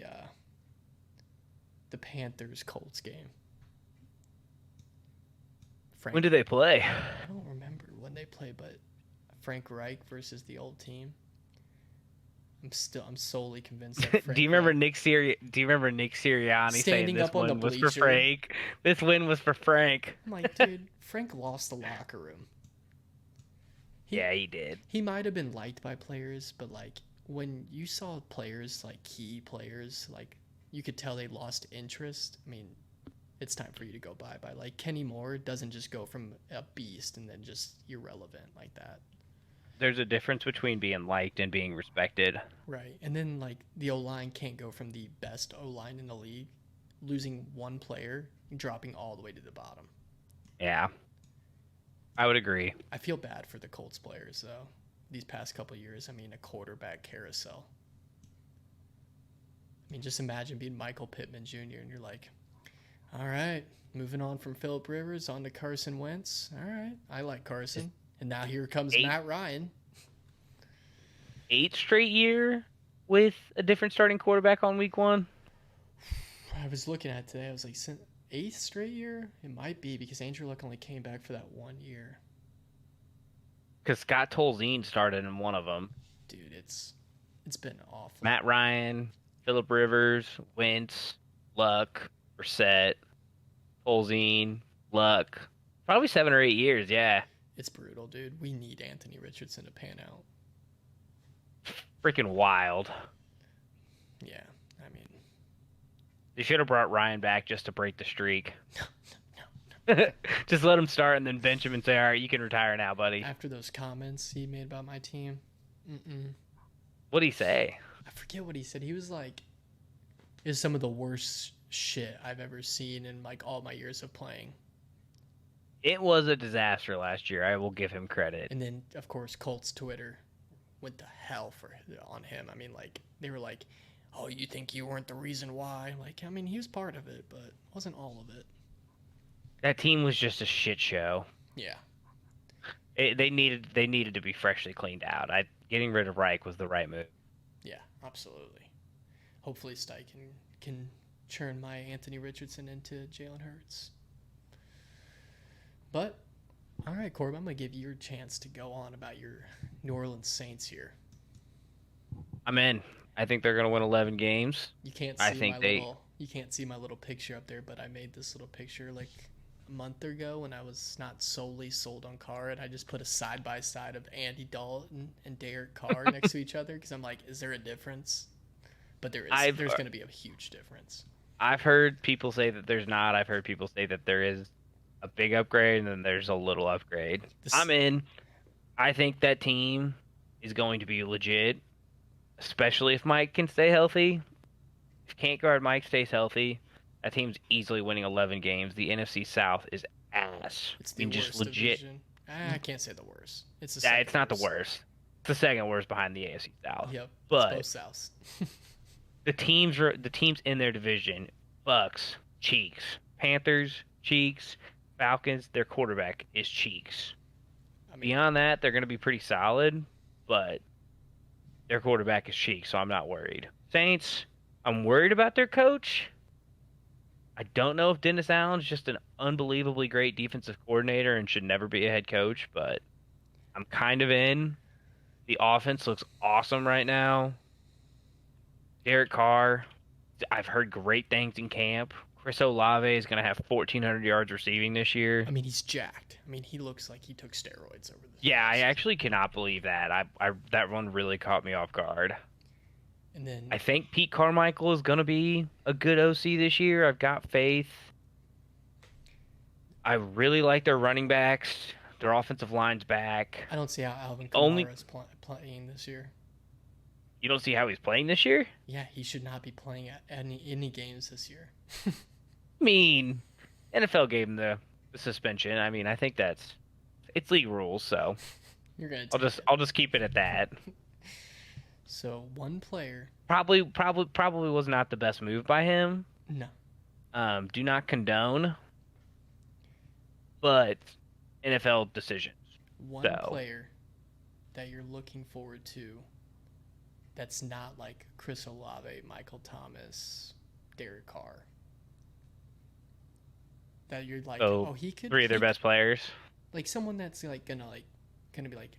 Panthers-Colts game. When do they play? I don't remember when they play, but Frank Reich versus the old team. I'm solely convinced that Frank Do you remember Nick Sirianni saying this win was for Frank? This win was for Frank. I'm like, dude, Frank lost the locker room. Yeah, he did. He might have been liked by players, but like when you saw players, like key players, like you could tell they lost interest. I mean, it's time for you to go bye-bye. Like Kenny Moore doesn't just go from a beast and then just irrelevant like that. There's a difference between being liked and being respected. Right. And then, like, the O-line can't go from the best O-line in the league, losing one player, and dropping all the way to the bottom. Yeah. I would agree. I feel bad for the Colts players, though, these past couple of years. I mean, a quarterback carousel. I mean, just imagine being Michael Pittman Jr. and you're like, all right, moving on from Phillip Rivers on to Carson Wentz. All right, I like Carson. And now here comes Matt Ryan. 8th straight year with a different starting quarterback on week 1? I was looking at it today. I was like, 8th straight year? It might be because Andrew Luck only came back for that 1 year. Because Scott Tolzien started in one of them. Dude, it's been awful. Matt Ryan, Phillip Rivers, Wentz, Luck, Brissett, Tolzien, Luck. Probably 7 or 8 years, yeah. It's brutal, dude. We need Anthony Richardson to pan out. Freaking wild. Yeah, I mean... They should have brought Ryan back just to break the streak. No. Just let him start and then bench him and say, all right, you can retire now, buddy. After those comments he made about my team. What'd he say? I forget what he said. He was like, it's some of the worst shit I've ever seen in like all my years of playing. It was a disaster last year. I will give him credit. And then, of course, Colts Twitter went to hell on him. I mean, like, they were like, oh, you think you weren't the reason why? Like, I mean, he was part of it, but wasn't all of it. That team was just a shit show. Yeah. They needed to be freshly cleaned out. Getting rid of Reich was the right move. Yeah, absolutely. Hopefully Steichen can churn my Anthony Richardson into Jalen Hurts. But, all right, Corbin, I'm going to give you your chance to go on about your New Orleans Saints here. I'm in. I think they're going to win 11 games. You can't see my little picture up there, but I made this little picture. Like, a month ago when I was not solely sold on Carr, and I just put a side by side of Andy Dalton and Derek Carr next to each other because I'm like, is there a difference? But there is. There's going to be a huge difference. I've heard people say that there's not. I've heard people say that there is a big upgrade and then there's a little upgrade. I'm in. I think that team is going to be legit, especially if Mike can stay healthy. If can't guard Mike stays healthy, that team's easily winning 11 games. The NFC South is ass. It's the worst just legit. Division. I can't say the worst. It's the it's not the worst. It's the second worst behind the AFC South. Yep. But both Souths. the teams in their division: Bucks, Cheeks; Panthers, Cheeks; Falcons. Their quarterback is Cheeks. Beyond that, they're going to be pretty solid, but their quarterback is Cheeks, so I'm not worried. Saints, I'm worried about their coach. I don't know if Dennis Allen's just an unbelievably great defensive coordinator and should never be a head coach, but I'm kind of in. The offense looks awesome right now. Derek Carr, I've heard great things in camp. Chris Olave is going to have 1,400 yards receiving this year. I mean, he's jacked. I mean, he looks like he took steroids over the. Yeah, I actually cannot believe that. That one really caught me off guard. And then I think Pete Carmichael is going to be a good OC this year. I've got faith. I really like their running backs. Their offensive line's back. I don't see how Alvin Kamara is playing this year. You don't see how he's playing this year? Yeah, he should not be playing at any games this year. I mean, NFL gave him the suspension. I mean, I think it's league rules, so You're gonna. I'll just keep it at that. So one player. Probably was not the best move by him. No. Do not condone, but NFL decisions. One player that you're looking forward to. That's not like Chris Olave, Michael Thomas, Derek Carr. That you're like, he could. Three of their best players. Like someone that's like gonna be like,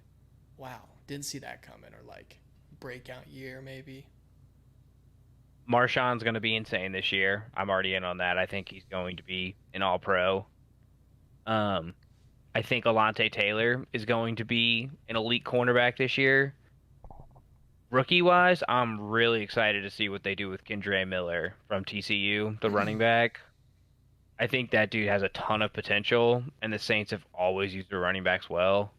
wow, didn't see that coming, or like breakout year maybe. Marshawn's going to be insane this year. I'm already in on that. I think he's going to be an All-Pro. I think Alontae Taylor is going to be an elite cornerback this year. Rookie-wise, I'm really excited to see what they do with Kendre Miller from TCU, the running back. I think that dude has a ton of potential, and the Saints have always used their running backs well.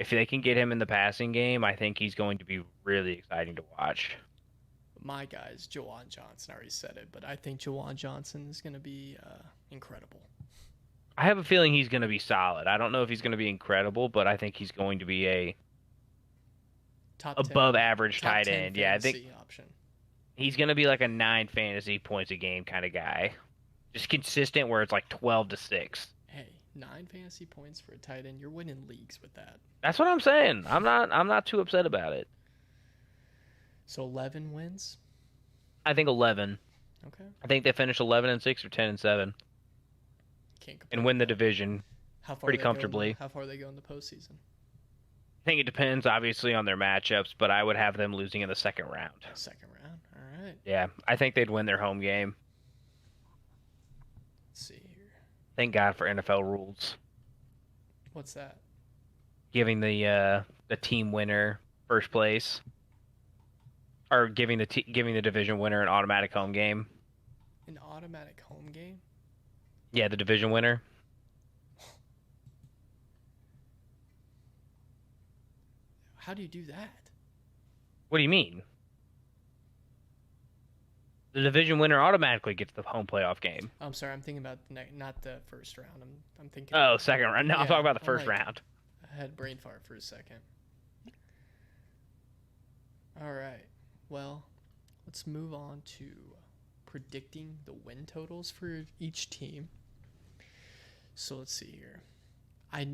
If they can get him in the passing game, I think he's going to be really exciting to watch. My guy's Jawan Johnson. I already said it, but I think Jawan Johnson is going to be incredible. I have a feeling he's going to be solid. I don't know if he's going to be incredible, but I think he's going to be a above average tight end. Yeah, I think option. He's going to be like a 9 fantasy points a game kind of guy. Just consistent where it's like 12-6. Hey, 9 fantasy points for a tight end, you're winning leagues with that. That's what I'm saying. I'm not too upset about it. So 11 wins? I think 11. Okay. I think they finish 11-6 or 10-7. And win the division pretty comfortably. How far they go in the postseason? I think it depends, obviously, on their matchups, but I would have them losing in the second round. Second round? All right. Yeah, I think they'd win their home game. Let's see here. Thank God for NFL rules. What's that? Giving the team winner first place, or giving the division winner an automatic home game. An automatic home game? Yeah, the division winner. How do you do that? What do you mean? The division winner automatically gets the home playoff game. I'm sorry, I'm thinking about not the first round. I'm thinking. Oh, second round. No, I'm talking about the first round. I had brain fart for a second. All right. Well, let's move on to predicting the win totals for each team. So let's see here. I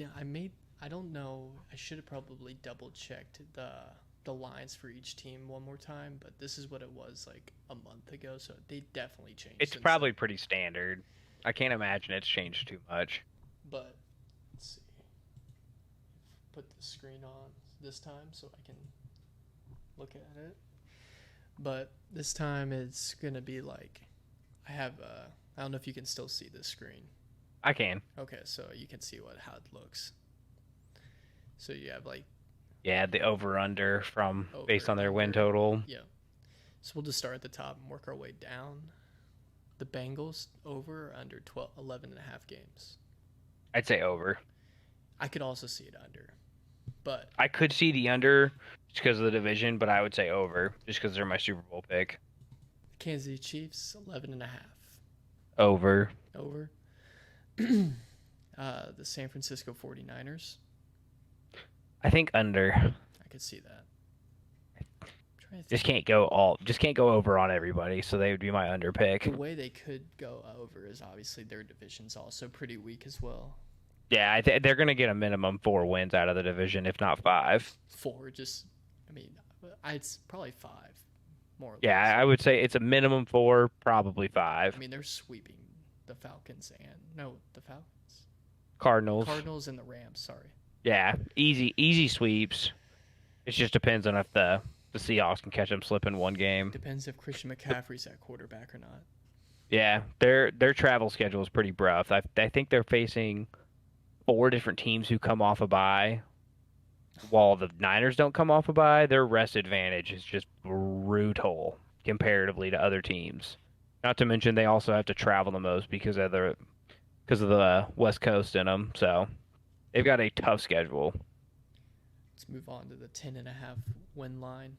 don't know. I should have probably double checked the lines for each team one more time, but this is what it was like a month ago, so they definitely changed. It's probably pretty standard. I can't imagine it's changed too much. But let's see. Put the screen on this time so I can look at it. But this time it's gonna be like I don't know if you can still see this screen. I can. Okay, so you can see how it looks. So you have like Yeah, the over/under from based over, on their win under. total. Yeah. So we'll just start at the top and work our way down. The Bengals over or under 12, 11 and a half games. I'd say over. I could also see it under, but I could see the under just because of the division, but I would say over just because they're my Super Bowl pick. the Kansas City Chiefs 11 and a half Over. over. The San Francisco 49ers. I think under. I could see that. Just can't go over on everybody, so they would be my under pick. The way they could go over is obviously their division's also pretty weak as well. Yeah, they're going to get a minimum 4 wins out of the division, if not 5. 4, I'd probably 5, more or less. Yeah, I would say it's a minimum 4, probably 5. I mean, they're sweeping the Falcons the Falcons, Cardinals and the Rams. Sorry. Yeah, easy sweeps. It just depends on if the Seahawks can catch them slipping one game. Depends if Christian McCaffrey's at quarterback or not. Yeah, their travel schedule is pretty rough. I think they're facing 4 different teams who come off a bye. While the Niners don't come off a bye, their rest advantage is just brutal comparatively to other teams. Not to mention they also have to travel the most because of the West Coast in them. So they've got a tough schedule. Let's move on to the 10.5 win line.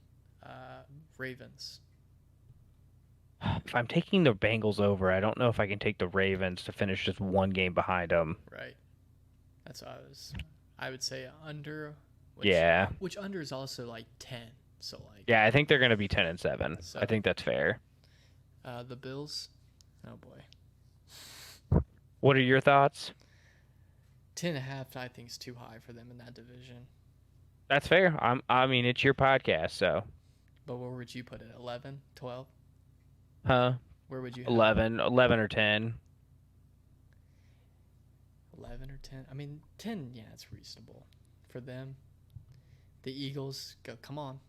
Ravens. If I'm taking the Bengals over, I don't know if I can take the Ravens to finish just one game behind them. Right. That's what I would say under. Which under is also like 10. So like. Yeah, I think they're going to be 10-7. So, I think that's fair. The Bills. Oh boy. What are your thoughts? 10.5 I think is too high for them in that division. That's fair. I mean, it's your podcast, so. But where would you put it? 11, 12? Huh? Where would you have 11 or 10. 11 or 10? I mean, 10, yeah, it's reasonable for them. The Eagles, come on.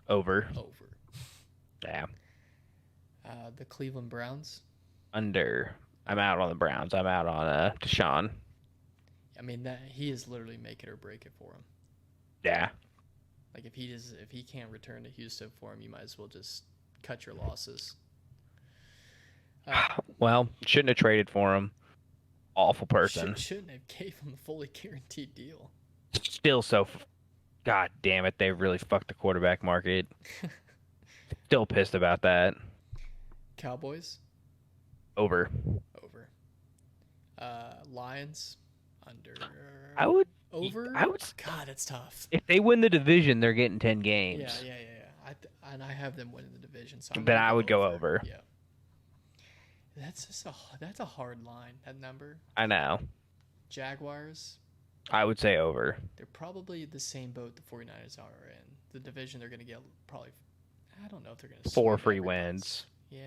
Over. Yeah. The Cleveland Browns. Under. I'm out on the Browns. I'm out on Deshaun. I mean, he is literally make it or break it for him. Yeah. Like if he can't return to Houston for him, you might as well just cut your losses. Well, shouldn't have traded for him. Awful person. Shouldn't have gave him a fully guaranteed deal. Still God damn it, they really fucked the quarterback market. Still pissed about that. Cowboys. Over. Lions. Under. Over. God, that's tough. If they win the division, they're getting 10 games. Yeah. And I have them winning the division, so then I would go over. Yeah. That's a hard line. That number. I know. Jaguars. I would say over. They're probably the same boat the 49ers are in. The division they're going to get probably. I don't know if they're going to 4 free wins. Yeah,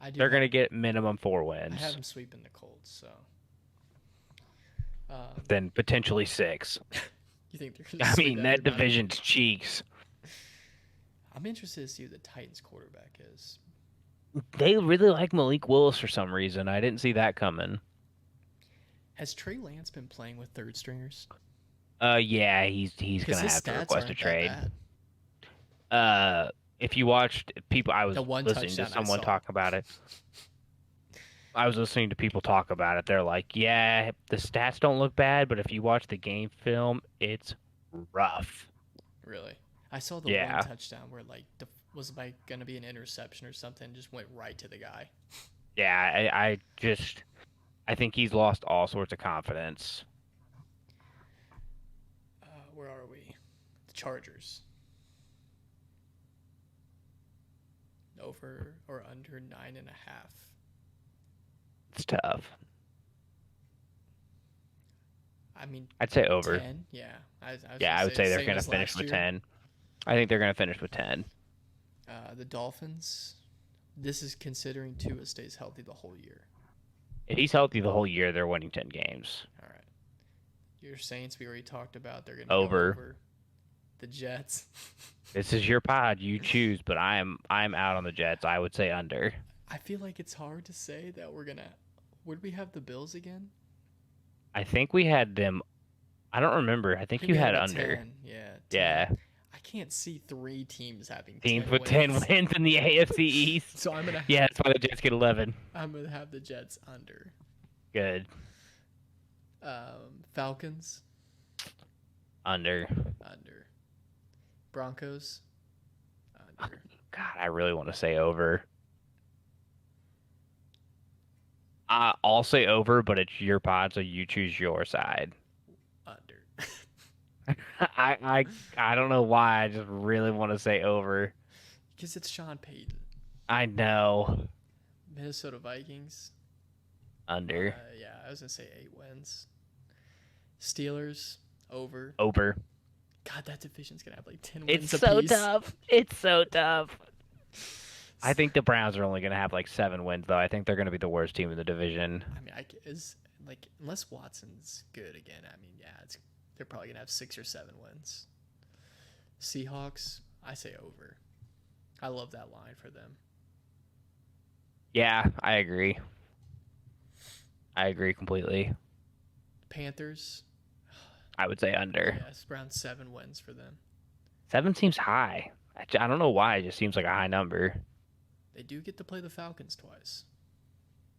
I do. They're going to get minimum 4 wins. I have them sweeping the Colts, so. Then potentially 6. You think they're going to sweep that division's cheeks. I'm interested to see who the Titans quarterback is. They really like Malik Willis for some reason. I didn't see that coming. Has Trey Lance been playing with third stringers? Yeah, he's going to have to request a trade. If you watched people, I was listening to someone talk about it. I was listening to people talk about it. They're like, yeah, the stats don't look bad, but if you watch the game film, it's rough. Really? I saw the one touchdown where was going to be an interception or something, just went right to the guy. Yeah, I think he's lost all sorts of confidence. Where are we? The Chargers. Over or under 9.5? It's tough. I mean, I'd say over. 10? Yeah. I would say they're going to finish with 10. I think they're going to finish with 10. The Dolphins. This is considering Tua stays healthy the whole year. If he's healthy the whole year, they're winning 10 games. All right. Your Saints, we already talked about. They're going to go over. The Jets. This is your pod. You choose, but I'm out on the Jets. I would say under. I feel like it's hard to say that we're gonna. Would we have the Bills again? I think we had them. I don't remember. I I think think you we had had them at under. 10. Yeah, 10. Yeah. I can't see 3 teams having Teams 10 with 10 wins. wins in the AFC East. So Yeah, that's why the Jets get 11. I'm gonna have the Jets under. Good. Falcons Under. under. Broncos under. God, I really want to say over. I'll say over, but it's your pod, so you choose your side. Under. I don't know why. I just really want to say over. Because it's Sean Payton. I know. Minnesota Vikings. Under. Yeah, I was gonna say 8 wins. Steelers over. Over. God, that division's gonna have like 10 wins It's so apiece. tough. It's so tough. I think the Browns are only going to have like 7 wins, though. I think they're going to be the worst team in the division. I mean, unless Watson's good again. I mean, yeah, they're probably gonna have 6 or 7 wins. Seahawks, I say over. I love that line for them. Yeah, I agree. I agree completely. Panthers, I would say under. yeah, it's around 7 wins for them. 7 seems high. I don't know why. It just seems like a high number. They do get to play the Falcons twice.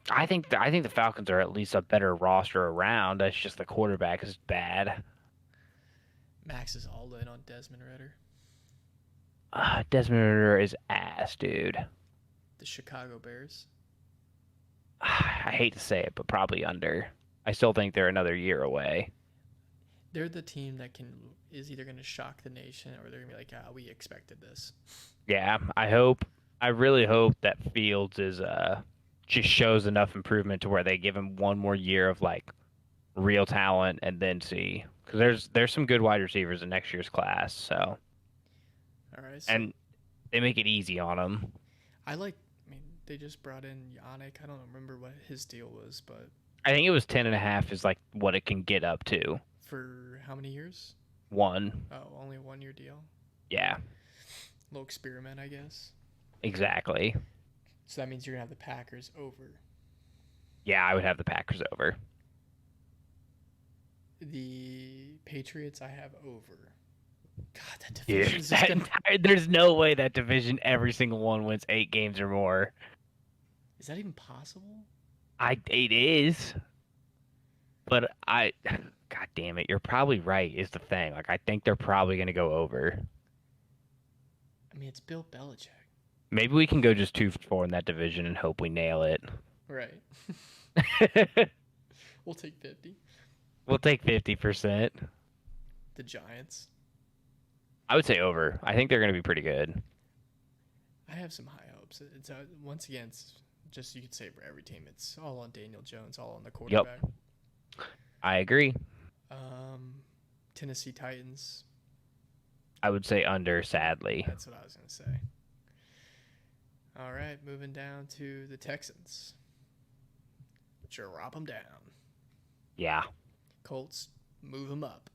I think the Falcons are at least a better roster around. That's just the quarterback is bad. Max is all in on Desmond Ritter. Desmond Ritter is ass, dude. The Chicago Bears. I hate to say it, but probably under. I still think they're another year away. They're the team that is either going to shock the nation or they're going to be like, we expected this. Yeah, I really hope that Fields is just shows enough improvement to where they give him one more year of like real talent and then see, because there's some good wide receivers in next year's class. So, all right, and they make it easy on him. I mean, they just brought in Yannick. I don't remember what his deal was, but I think it was 10.5 is like what it can get up to. For how many years? 1. Oh, only a 1-year deal. Yeah. Little experiment, I guess. Exactly. So that means you're gonna have the Packers over. Yeah, I would have the Packers over. The Patriots, I have over. God, that Dude, division is just gonna... there's no way that division every single one wins 8 games or more. Is that even possible? It is. But God damn it, you're probably right is the thing. Like I think they're probably gonna go over. I mean, it's Bill Belichick. Maybe we can go just 2-4 in that division and hope we nail it. Right. We'll take 50. We'll take 50%. The Giants. I would say over. I think they're going to be pretty good. I have some high hopes. It's once again, it's just you could say for every team, it's all on Daniel Jones, all on the quarterback. Yep. I agree. Tennessee Titans. I would say under, sadly. That's what I was going to say. All right, moving down to the Texans. Drop them down. Yeah. Colts, move them up.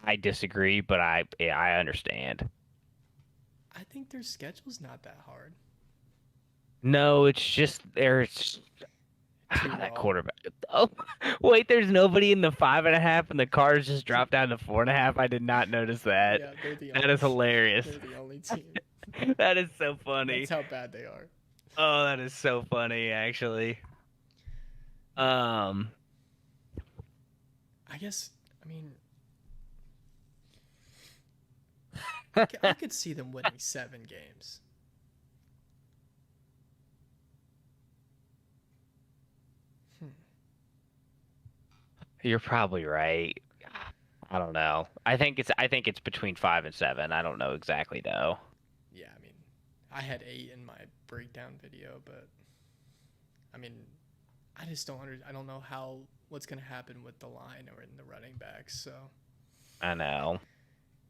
I disagree, but I understand. I think their schedule's not that hard. No, it's just there's that quarterback. Oh, wait, there's nobody in the 5.5, and the Cards just dropped down to 4.5. I did not notice that. Yeah, that is hilarious. They're the only team. That is so funny. That's how bad they are. Oh, that is so funny, actually. I guess, I mean, I could see them winning 7 games. You're probably right. I don't know. I think it's between 5 and 7. I don't know exactly though. Yeah, I mean, I had 8 in my breakdown video, but I mean, I just I don't know what's gonna happen with the line or in the running backs. So I know.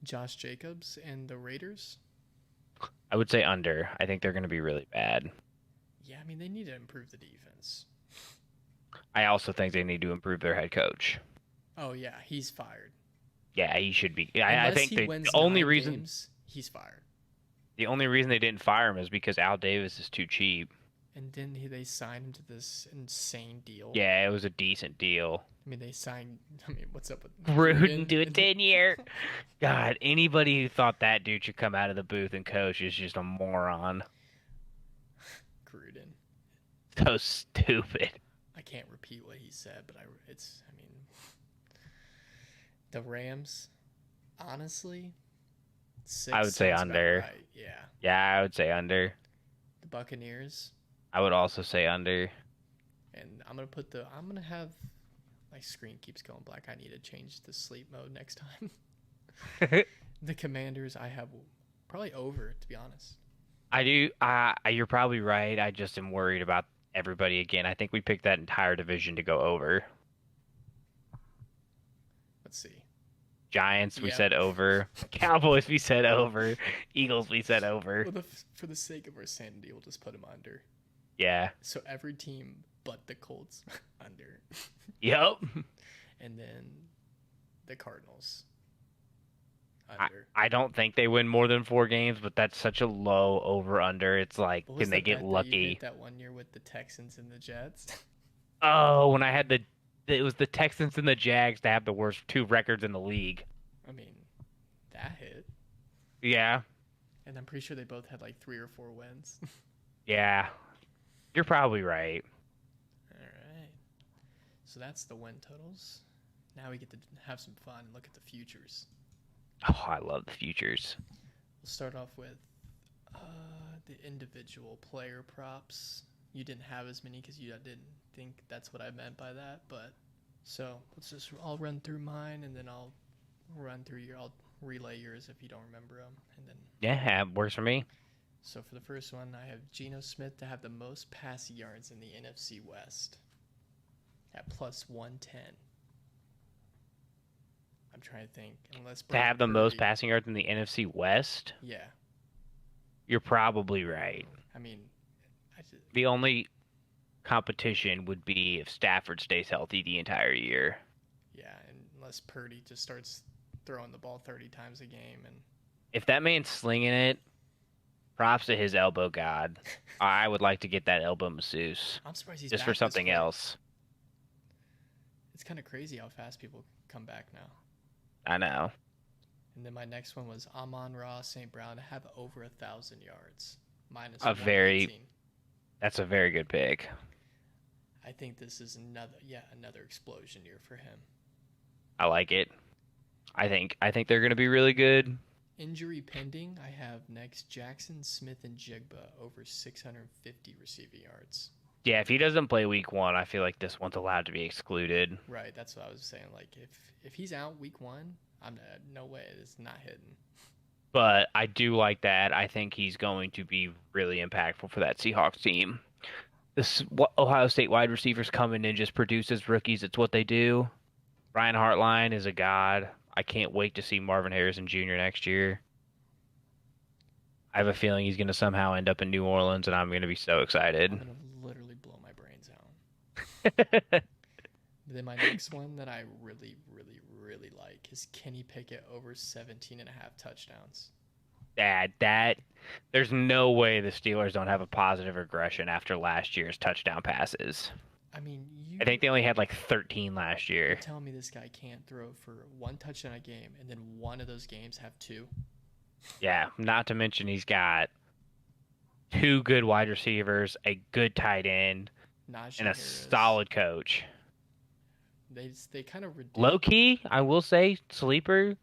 Josh Jacobs and the Raiders. I would say under. I think they're going to be really bad. Yeah, I mean, they need to improve the defense. I also think they need to improve their head coach. Oh yeah, he's fired. Yeah, he should be. I think he the wins only 9 reason games, he's fired. The only reason they didn't fire him is because Al Davis is too cheap. And then they signed him to this insane deal. Yeah, it was a decent deal. I mean, they signed. I mean, what's up with Gruden Gruden? to a 10-year. God, anybody who thought that dude should come out of the booth and coach is just a moron. Gruden. So stupid. I can't repeat what he said, but I mean, the Rams, honestly, 6 I would say sounds about under. right. Yeah. Yeah, I would say under. The Buccaneers, I would also say under. and I'm gonna have my screen keeps going black. I need to change the sleep mode next time. The Commanders, I have probably over, to be honest. I do. You're probably right. I just am worried about everybody again. I think we picked that entire division to go over. Let's see. Giants, we Yeah. said over. Cowboys, we said over. Eagles, we said over. Well, for the sake of our sanity, we'll just put them under. Yeah. So every team but the Colts under. Yep. And then the Cardinals under. I don't think they win more than 4 games, but that's such a low over under. It's like, What was can they the get bet that you lucky? hit that one year with the Texans and the Jets? Oh, when I had it was the Texans and the Jags to have the worst 2 records in the league. I mean, that hit. Yeah. And I'm pretty sure they both had like 3 or 4 wins. Yeah. You're probably right. All right. So that's the win totals. Now we get to have some fun and look at the futures. Oh, I love the futures. We'll start off with the individual player props. You didn't have as many because you didn't think that's what I meant by that. But so I'll run through mine and then I'll relay yours if you don't remember them. And then Yeah, it works for me. so for the first one, I have Geno Smith to have the most passing yards in the NFC West at plus 110. I'm trying to think. Unless To have the most Purdy- passing yards in the NFC West, Yeah. you're probably right. I mean, The only competition would be if Stafford stays healthy the entire year. yeah, and unless Purdy just starts throwing the ball 30 times a game. And If that man's slinging it, props to his elbow god. I would like to get that elbow masseuse I'm surprised he's just back for this something quick. else. It's kind of crazy how fast people come back now. I know. And then my next one was Amon-Ra St. Brown to have over 1,000 yards. Minus A very- 118. That's a very good pick. I think this is another explosion year for him. I like it. I think they're going to be really good. Injury pending, I have next Jackson Smith and Jigba over 650 receiving yards. Yeah, if he doesn't play week 1, I feel like this one's allowed to be excluded. Right, that's what I was saying. Like if he's out week 1, I'm no way it's not hitting. But I do like that. I think he's going to be really impactful for that Seahawks team. This Ohio State wide receivers come in and just produce as rookies. It's what they do. Ryan Hartline is a god. I can't wait to see Marvin Harrison Jr. next year. I have a feeling he's going to somehow end up in New Orleans, and I'm going to be so excited. I'm gonna literally blow my brains out. Then my next one that I really, really, really like is Kenny Pickett over 17.5 touchdowns. There's no way the Steelers don't have a positive regression after last year's touchdown passes. I mean, I think they only had like 13 last you're year. telling me this guy can't throw for 1 touchdown a game, and then one of those games have 2? Yeah, not to mention he's got 2 good wide receivers, a good tight end, Najee and a Harris. solid coach. They kind of reduced. Low key, I will say, sleeper.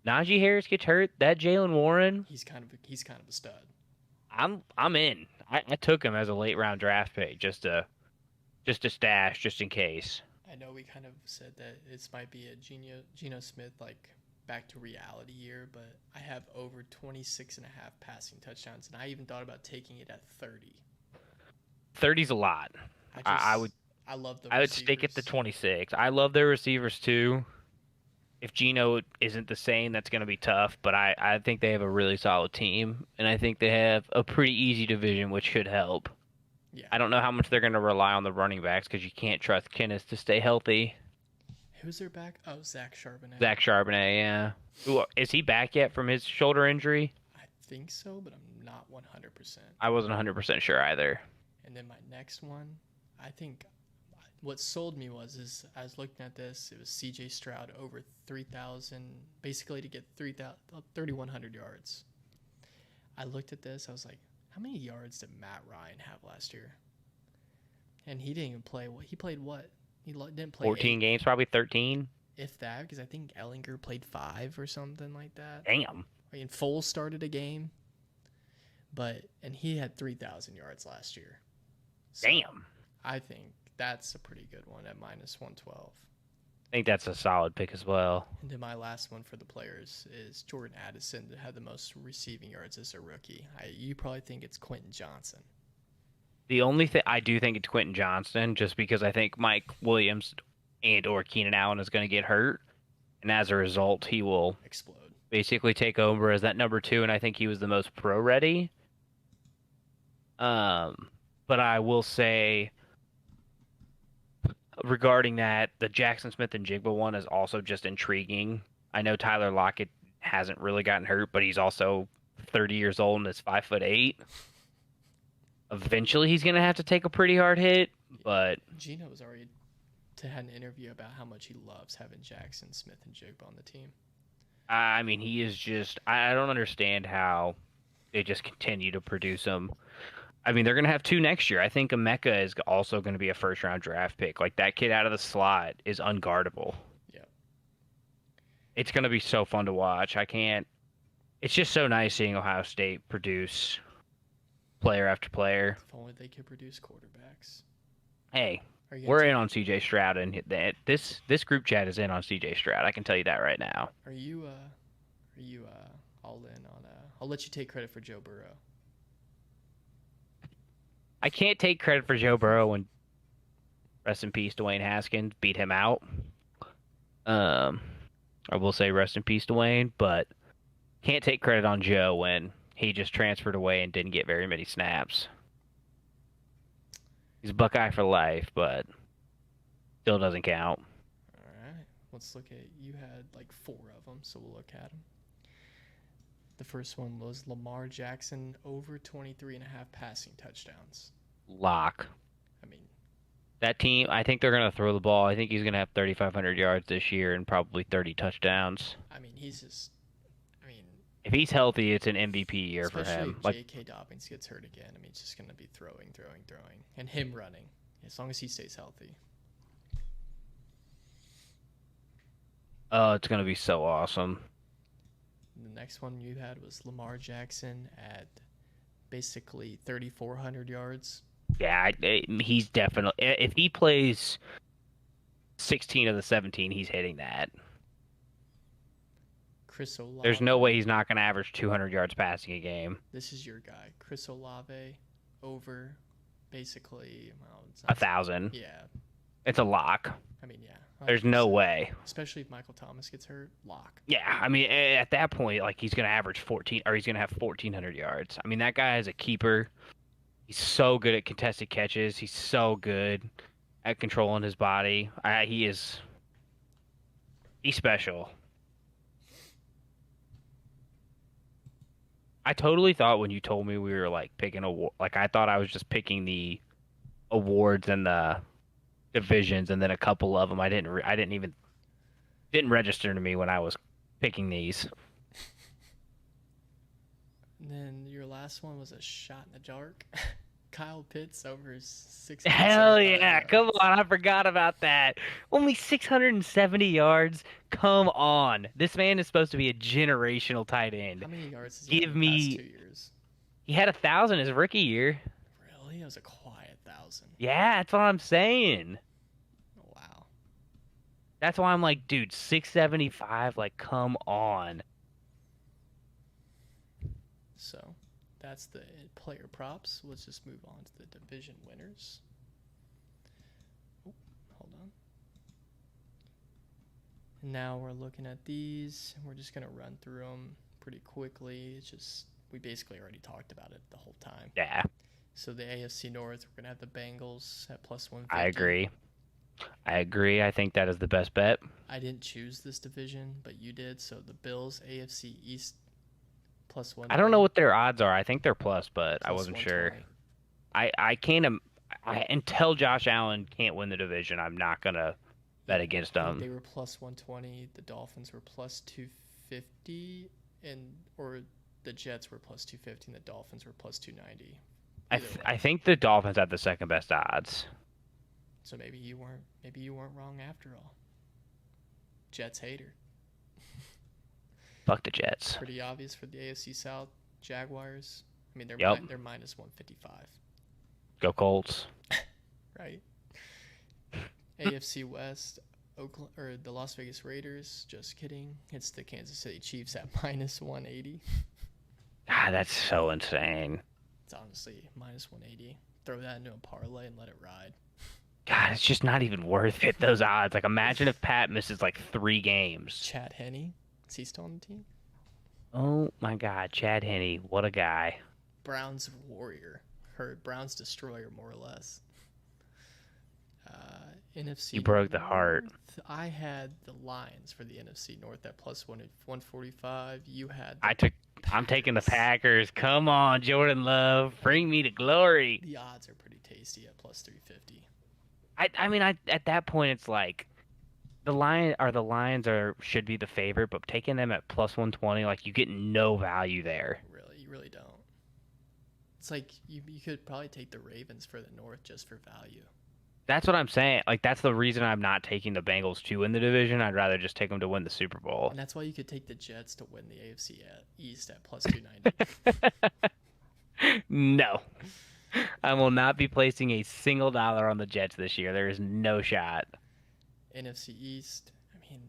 Najee Harris gets hurt. That Jalen Warren, He's kind of a stud. I'm in. I took him as a late round draft pick just to stash just in case. I know we kind of said that this might be a Geno Smith like back to reality year, but I have over 26.5 passing touchdowns, and I even thought about taking it at 30. 30's a lot. I would love the I would stick at the 26. I love their receivers too. If Geno isn't the same, that's going to be tough, but I think they have a really solid team, and I think they have a pretty easy division, which should help. Yeah. I don't know how much they're going to rely on the running backs because you can't trust Kenneth to stay healthy. Who's their back? Oh, Zach Charbonnet. Zach Charbonnet, yeah. Ooh, is he back yet from his shoulder injury? I think so, but I'm not 100%. I wasn't 100% sure either. And then my next one, I think what sold me is I was looking at this. It was C.J. Stroud over 3,000, basically to get 3,100 yards. I looked at this. I was like, how many yards did Matt Ryan have last year? And he didn't even play. He played what? He didn't play 14 games, probably 13. If that, because I think Ellinger played 5 or something like that. Damn. I mean, Foles started a game, and he had 3,000 yards last year. So Damn. I think that's a pretty good one at minus 112. I think that's a solid pick as well. And then my last one for the players is Jordan Addison, that had the most receiving yards as a rookie. You probably think it's Quentin Johnson. The only thing I do think it's Quentin Johnston, just because I think Mike Williams and or Keenan Allen is going to get hurt, and as a result, he will explode, basically take over as that number 2, and I think he was the most pro ready. But I will say, regarding that, the Jackson Smith and Jigba one is also just intriguing. I know Tyler Lockett hasn't really gotten hurt, but he's also 30 years old and is 5'8". Eventually, he's gonna have to take a pretty hard hit. But Gino was already had an interview about how much he loves having Jackson Smith and Jigba on the team. I mean, he is just. I don't understand how they just continue to produce him. I mean, they're going to have 2 next year. I think Emeka is also going to be a first-round draft pick. Like, that kid out of the slot is unguardable. Yeah. It's going to be so fun to watch. It's just so nice seeing Ohio State produce player after player. If only they could produce quarterbacks. Hey, we're in on C.J. Stroud, and this group chat is in on C.J. Stroud. I can tell you that right now. Are you all in on? I'll let you take credit for Joe Burrow. I can't take credit for Joe Burrow when, rest in peace, Dwayne Haskins beat him out. I will say rest in peace, Dwayne, but can't take credit on Joe when he just transferred away and didn't get very many snaps. He's a Buckeye for life, but still doesn't count. All right, let's look at. You had like 4 of them, so we'll look at them. The first one was Lamar Jackson over 23.5 passing touchdowns. Lock. I mean, that team, I think they're going to throw the ball. I think he's going to have 3,500 yards this year and probably 30 touchdowns. I mean, if he's healthy, it's an MVP year for him. Especially if J.K. Dobbins gets hurt again. I mean, it's just going to be throwing. And him running, as long as he stays healthy. Oh, it's going to be so awesome. The next one you had was Lamar Jackson at basically 3,400 yards. Yeah, he's definitely. If he plays 16 of the 17, he's hitting that. Chris Olave. There's no way he's not going to average 200 yards passing a game. This is your guy, Chris Olave, over basically 1,000. Yeah. It's a lock. I mean, yeah. 100%. There's no way. Especially if Michael Thomas gets hurt, lock. Yeah, I mean, at that point, like, he's going to average 14, or he's going to have 1,400 yards. I mean, that guy is a keeper. He's so good at contested catches. He's so good at controlling his body. He's special. I totally thought when you told me we were like picking I thought I was just picking the awards and the divisions, and then a couple of them didn't register to me when I was picking these. And then your last one was a shot in the dark. Kyle Pitts over 6. Hell yeah! Come on, I forgot about that. Only 670 yards. Come on, this man is supposed to be a generational tight end. How many yards has he had in the past 2 years? He had 1,000 his rookie year. Really? It was a quiet 1,000. Yeah, that's what I'm saying. Wow. That's why I'm like, dude, 675. Like, come on. So, that's the player props. Let's just move on to the division winners. Oh, hold on. And now we're looking at these. We're just going to run through them pretty quickly. It's just, we basically already talked about it the whole time. Yeah. So the AFC North, we're going to have the Bengals at plus 150. I agree. I think that is the best bet. I didn't choose this division, but you did. So the Bills, AFC East Plus I don't know 120. what their odds are. I think they're plus, but I Plus wasn't sure. 120. I can't. Until Josh Allen can't win the division, I'm not gonna bet Yeah, against I think them. they were plus 120. The Dolphins were plus 250, or the Jets were plus 250, and the Dolphins were plus 290. Either I way, think the Dolphins have the second best odds. so maybe you weren't wrong after all. Jets hater. Fuck the Jets. Pretty obvious for the AFC South. Jaguars. I mean, Yep. they're minus 155, Go Colts. right? AFC West. Oakland or the Las Vegas Raiders. Just kidding. It's the Kansas City Chiefs at minus 180. God, that's so insane. It's honestly minus 180. Throw that into a parlay and let it ride. God, it's just not even worth it, those odds. Like, imagine if Pat misses like 3 games. Chad Henne. Is he still on the team? Oh my God, Chad Henne, what a guy. Browns warrior. Or Browns destroyer, more or less. NFC You broke the heart. North, I had the Lions for the NFC North at plus 145. You had I'm taking the Packers. Come on, Jordan Love. Bring me to glory. The odds are pretty tasty at plus 350. I mean, at that point, it's like the Lions should be the favorite, but taking them at plus 120, like you get no value there. Really, you really don't. It's like you could probably take the Ravens for the North just for value. That's what I'm saying. Like that's the reason I'm not taking the Bengals to win the division. I'd rather just take them to win the Super Bowl. And that's why you could take the Jets to win the AFC East at plus 290. No. I will not be placing a single dollar on the Jets this year. There is no shot. NFC East. I mean,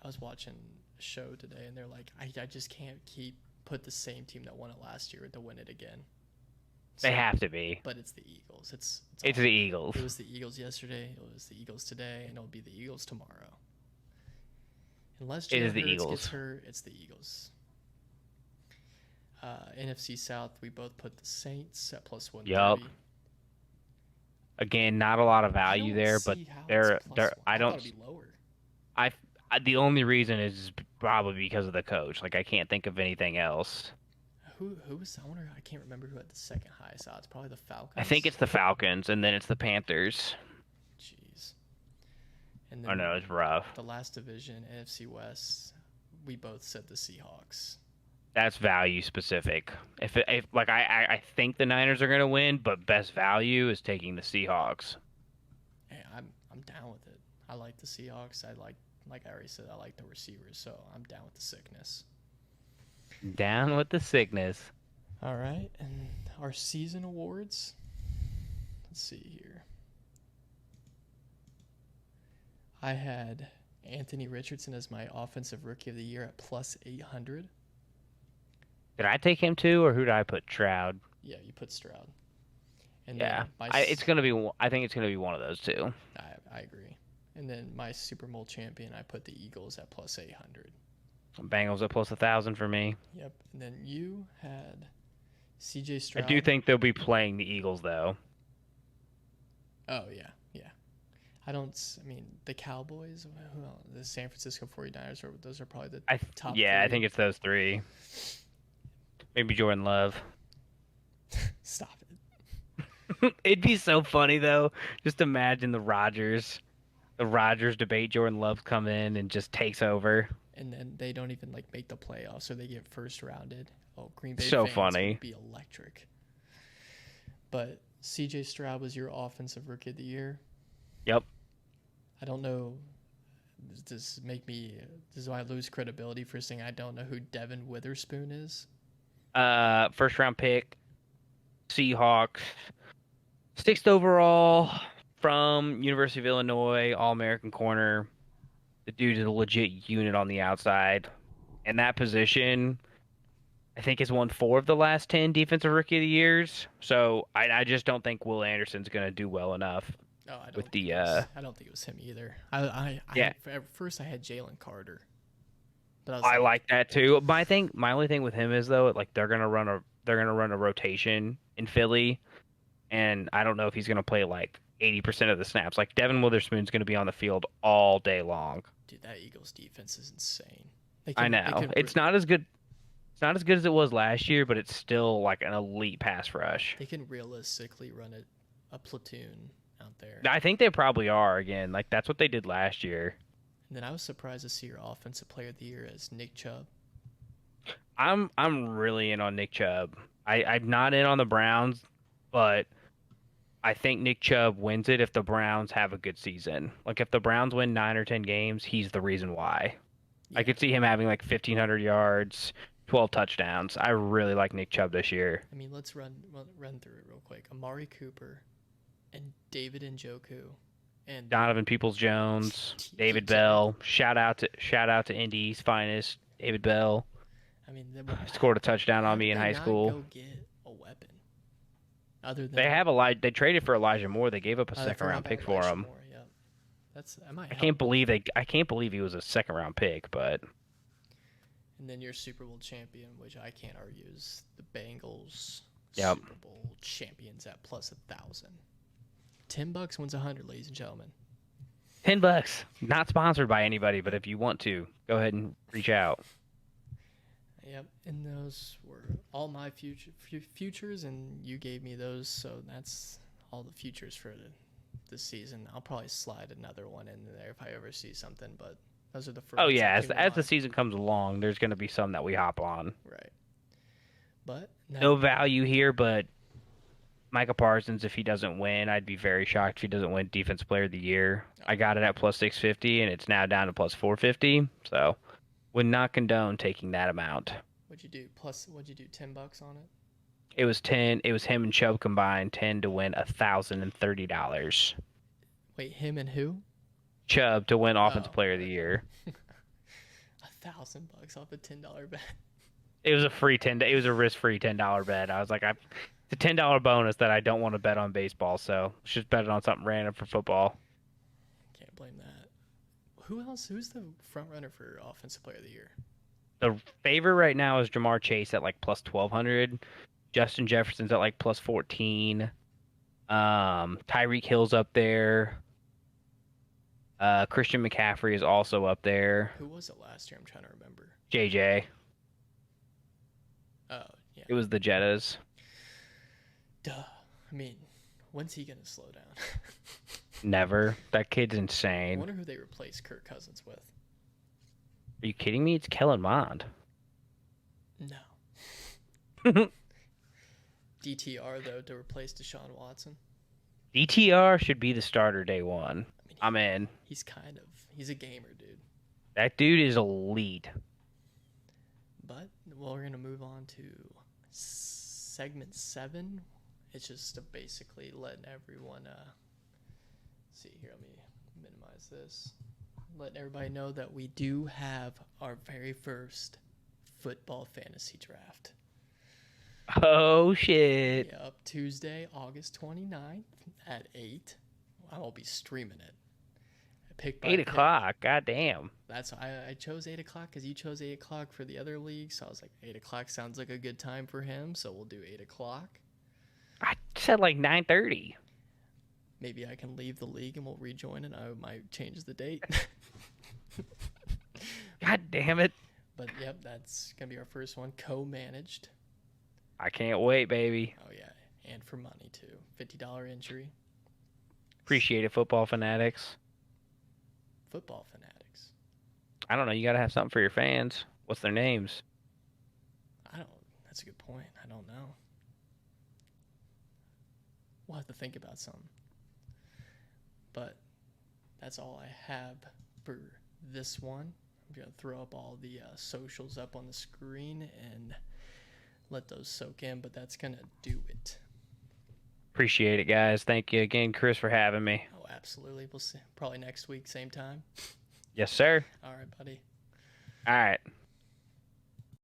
I was watching a show today, and they're like, I just can't put the same team that won it last year to win it again. So, They have to be. but it's the Eagles. It's the Eagles. It was the Eagles yesterday. It was the Eagles today, and it'll be the Eagles tomorrow. Unless It is Jalen the Hurts Eagles. gets hurt, it's the Eagles. NFC South, we both put the Saints at plus 130. Yup. Again, not a lot of value there, but they're I don't. Thought it'd be lower. I the only reason is probably because of the coach. Like I can't think of anything else. Who was? I wonder. I can't remember who had the second highest odds. Probably the Falcons. I think it's the Falcons, and then it's the Panthers. Jeez. And Oh no, it's rough. the last division, NFC West, we both said the Seahawks. That's value specific. If like I think the Niners are gonna win, but best value is taking the Seahawks. Hey, I'm down with it. I like the Seahawks. Like I already said, I like the receivers, so I'm down with the sickness. Down with the sickness. All right, and our season awards. Let's see here. I had Anthony Richardson as my offensive rookie of the year at plus 800. Did I take him too, or who did I put? Stroud. Yeah, you put Stroud. And Yeah, then it's gonna be. I think it's gonna be one of those two. I agree. And then my Super Bowl champion, I put the Eagles at plus 800. Bengals at plus 1,000 for me. Yep. And then you had C.J. Stroud. I do think they'll be playing the Eagles though. Oh yeah. I mean, the Cowboys, who else? The San Francisco 49ers, those are probably the top. Yeah, I three. think it's those three. Maybe Jordan Love. Stop it. It'd be so funny though. Just imagine the Rodgers debate. Jordan Love come in and just takes over. And then they don't even make the playoffs, or they get first rounded. Oh, Green Bay So fans funny. would be electric. But C.J. Stroud was your offensive rookie of the year. Yep. I don't know. Does I lose credibility for saying I don't know who Devin Witherspoon is? First round pick, Seahawks, 6th overall from University of Illinois, All-American corner. The dude is a legit unit on the outside. And that position, I think, has won 4 of the last 10 defensive rookie of the years. So I just don't think Will Anderson's going to do well enough. No, I don't. With think the, I don't think it was him either. Yeah. At first, I had Jalen Carter. But I like that too. My only thing with him is though, they're gonna run a rotation in Philly, and I don't know if he's gonna play 80% of the snaps. Like Devin Witherspoon's gonna be on the field all day long. Dude, that Eagles defense is insane. I know it's not as good. It's not as good as it was last year, but it's still like an elite pass rush. They can realistically run a platoon out there. I think they probably are again. Like that's what they did last year. And then I was surprised to see your offensive player of the year as Nick Chubb. I'm really in on Nick Chubb. I'm not in on the Browns, but I think Nick Chubb wins it if the Browns have a good season. Like if the Browns win 9 or 10 games, he's the reason why. I Yeah. could see him having like 1,500 yards, 12 touchdowns. I really like Nick Chubb this year. I mean, let's run through it real quick. Amari Cooper and David Njoku and Donovan Peoples-Jones, David DJ. Bell. Shout out to Indy's finest, David Bell. I mean, Scored a touchdown how on me did in they high not school. go get a weapon other than They traded for Elijah Moore. They gave up a I second forgot round about pick for Elijah him. Moore, yeah. That might I help. can't believe he was a second round pick, but And then your Super Bowl champion, which I can't argue, is the Bengals. Yep. Super Bowl champions at plus 1,000. $10 wins 100, ladies and gentlemen. $10. Not sponsored by anybody, but if you want to, go ahead and reach out. Yep, and those were all my futures, and you gave me those, so that's all the futures for this season. I'll probably slide another one in there if I ever see something, but those are the first. Oh yeah, that came to as the mind. season comes along, there's going to be some that we hop on. Right. But No value here, but Micah Parsons, if he doesn't win, I'd be very shocked if he doesn't win Defensive Player of the Year. I got it at plus 650, and it's now down to plus 450. So, would not condone taking that amount. What'd you do? What'd you do? $10 on it? It was 10. It was him and Chubb combined 10 to win $1,030. Wait, him and who? Chubb to win Offensive Oh, Player of the Year. $1,000 off a $10 bet. It was a free 10. It was a risk-free $10 bet. I was like, it's a $10 bonus that I don't want to bet on baseball, so let's just bet it on something random for football. Can't blame that. Who else? Who's the front runner for Offensive Player of the Year? The favorite right now is Jamar Chase at like plus 1,200. Justin Jefferson's at like plus 14. Tyreek Hill's up there. Christian McCaffrey is also up there. Who was it last year? I'm trying to remember. JJ. Oh, yeah. It was the Jettas. Duh. I mean, when's he going to slow down? Never. That kid's I insane. wonder who they replaced Kirk Cousins with. Are you kidding me? It's Kellen Mond. No. DTR, though, to replace Deshaun Watson. DTR should be the starter day one. I mean, I'm in. He's a gamer, dude. That dude is elite. But, well, we're going to move on to segment 7. It's just to basically letting everyone, see here, let me minimize this. Letting everybody know that we do have our very first football fantasy draft. Oh, shit. Yep, Tuesday, August 29th at 8. I will be streaming it. Pick by 8 pick. o'clock. God damn. That's I chose 8 o'clock because you chose 8 o'clock for the other league. So I was like, 8 o'clock sounds like a good time for him. So we'll do 8 o'clock. I said like 9:30. Maybe I can leave the league and we'll rejoin and I might change the date. God damn it. But yep, that's going to be our first one. Co-managed. I can't wait, baby. Oh, yeah. And for money, too. $50 entry. Appreciate it, football fanatics. Football fanatics. I don't know. You got to have something for your fans. What's their names? That's a good point. I don't know. We'll have to think about something. But that's all I have for this one. I'm going to throw up all the socials up on the screen and let those soak in, but that's going to do it. Appreciate it, guys. Thank you again, Chris, for having me. Oh, absolutely. We'll see. Probably next week, same time. Yes, sir. All right, buddy. All right.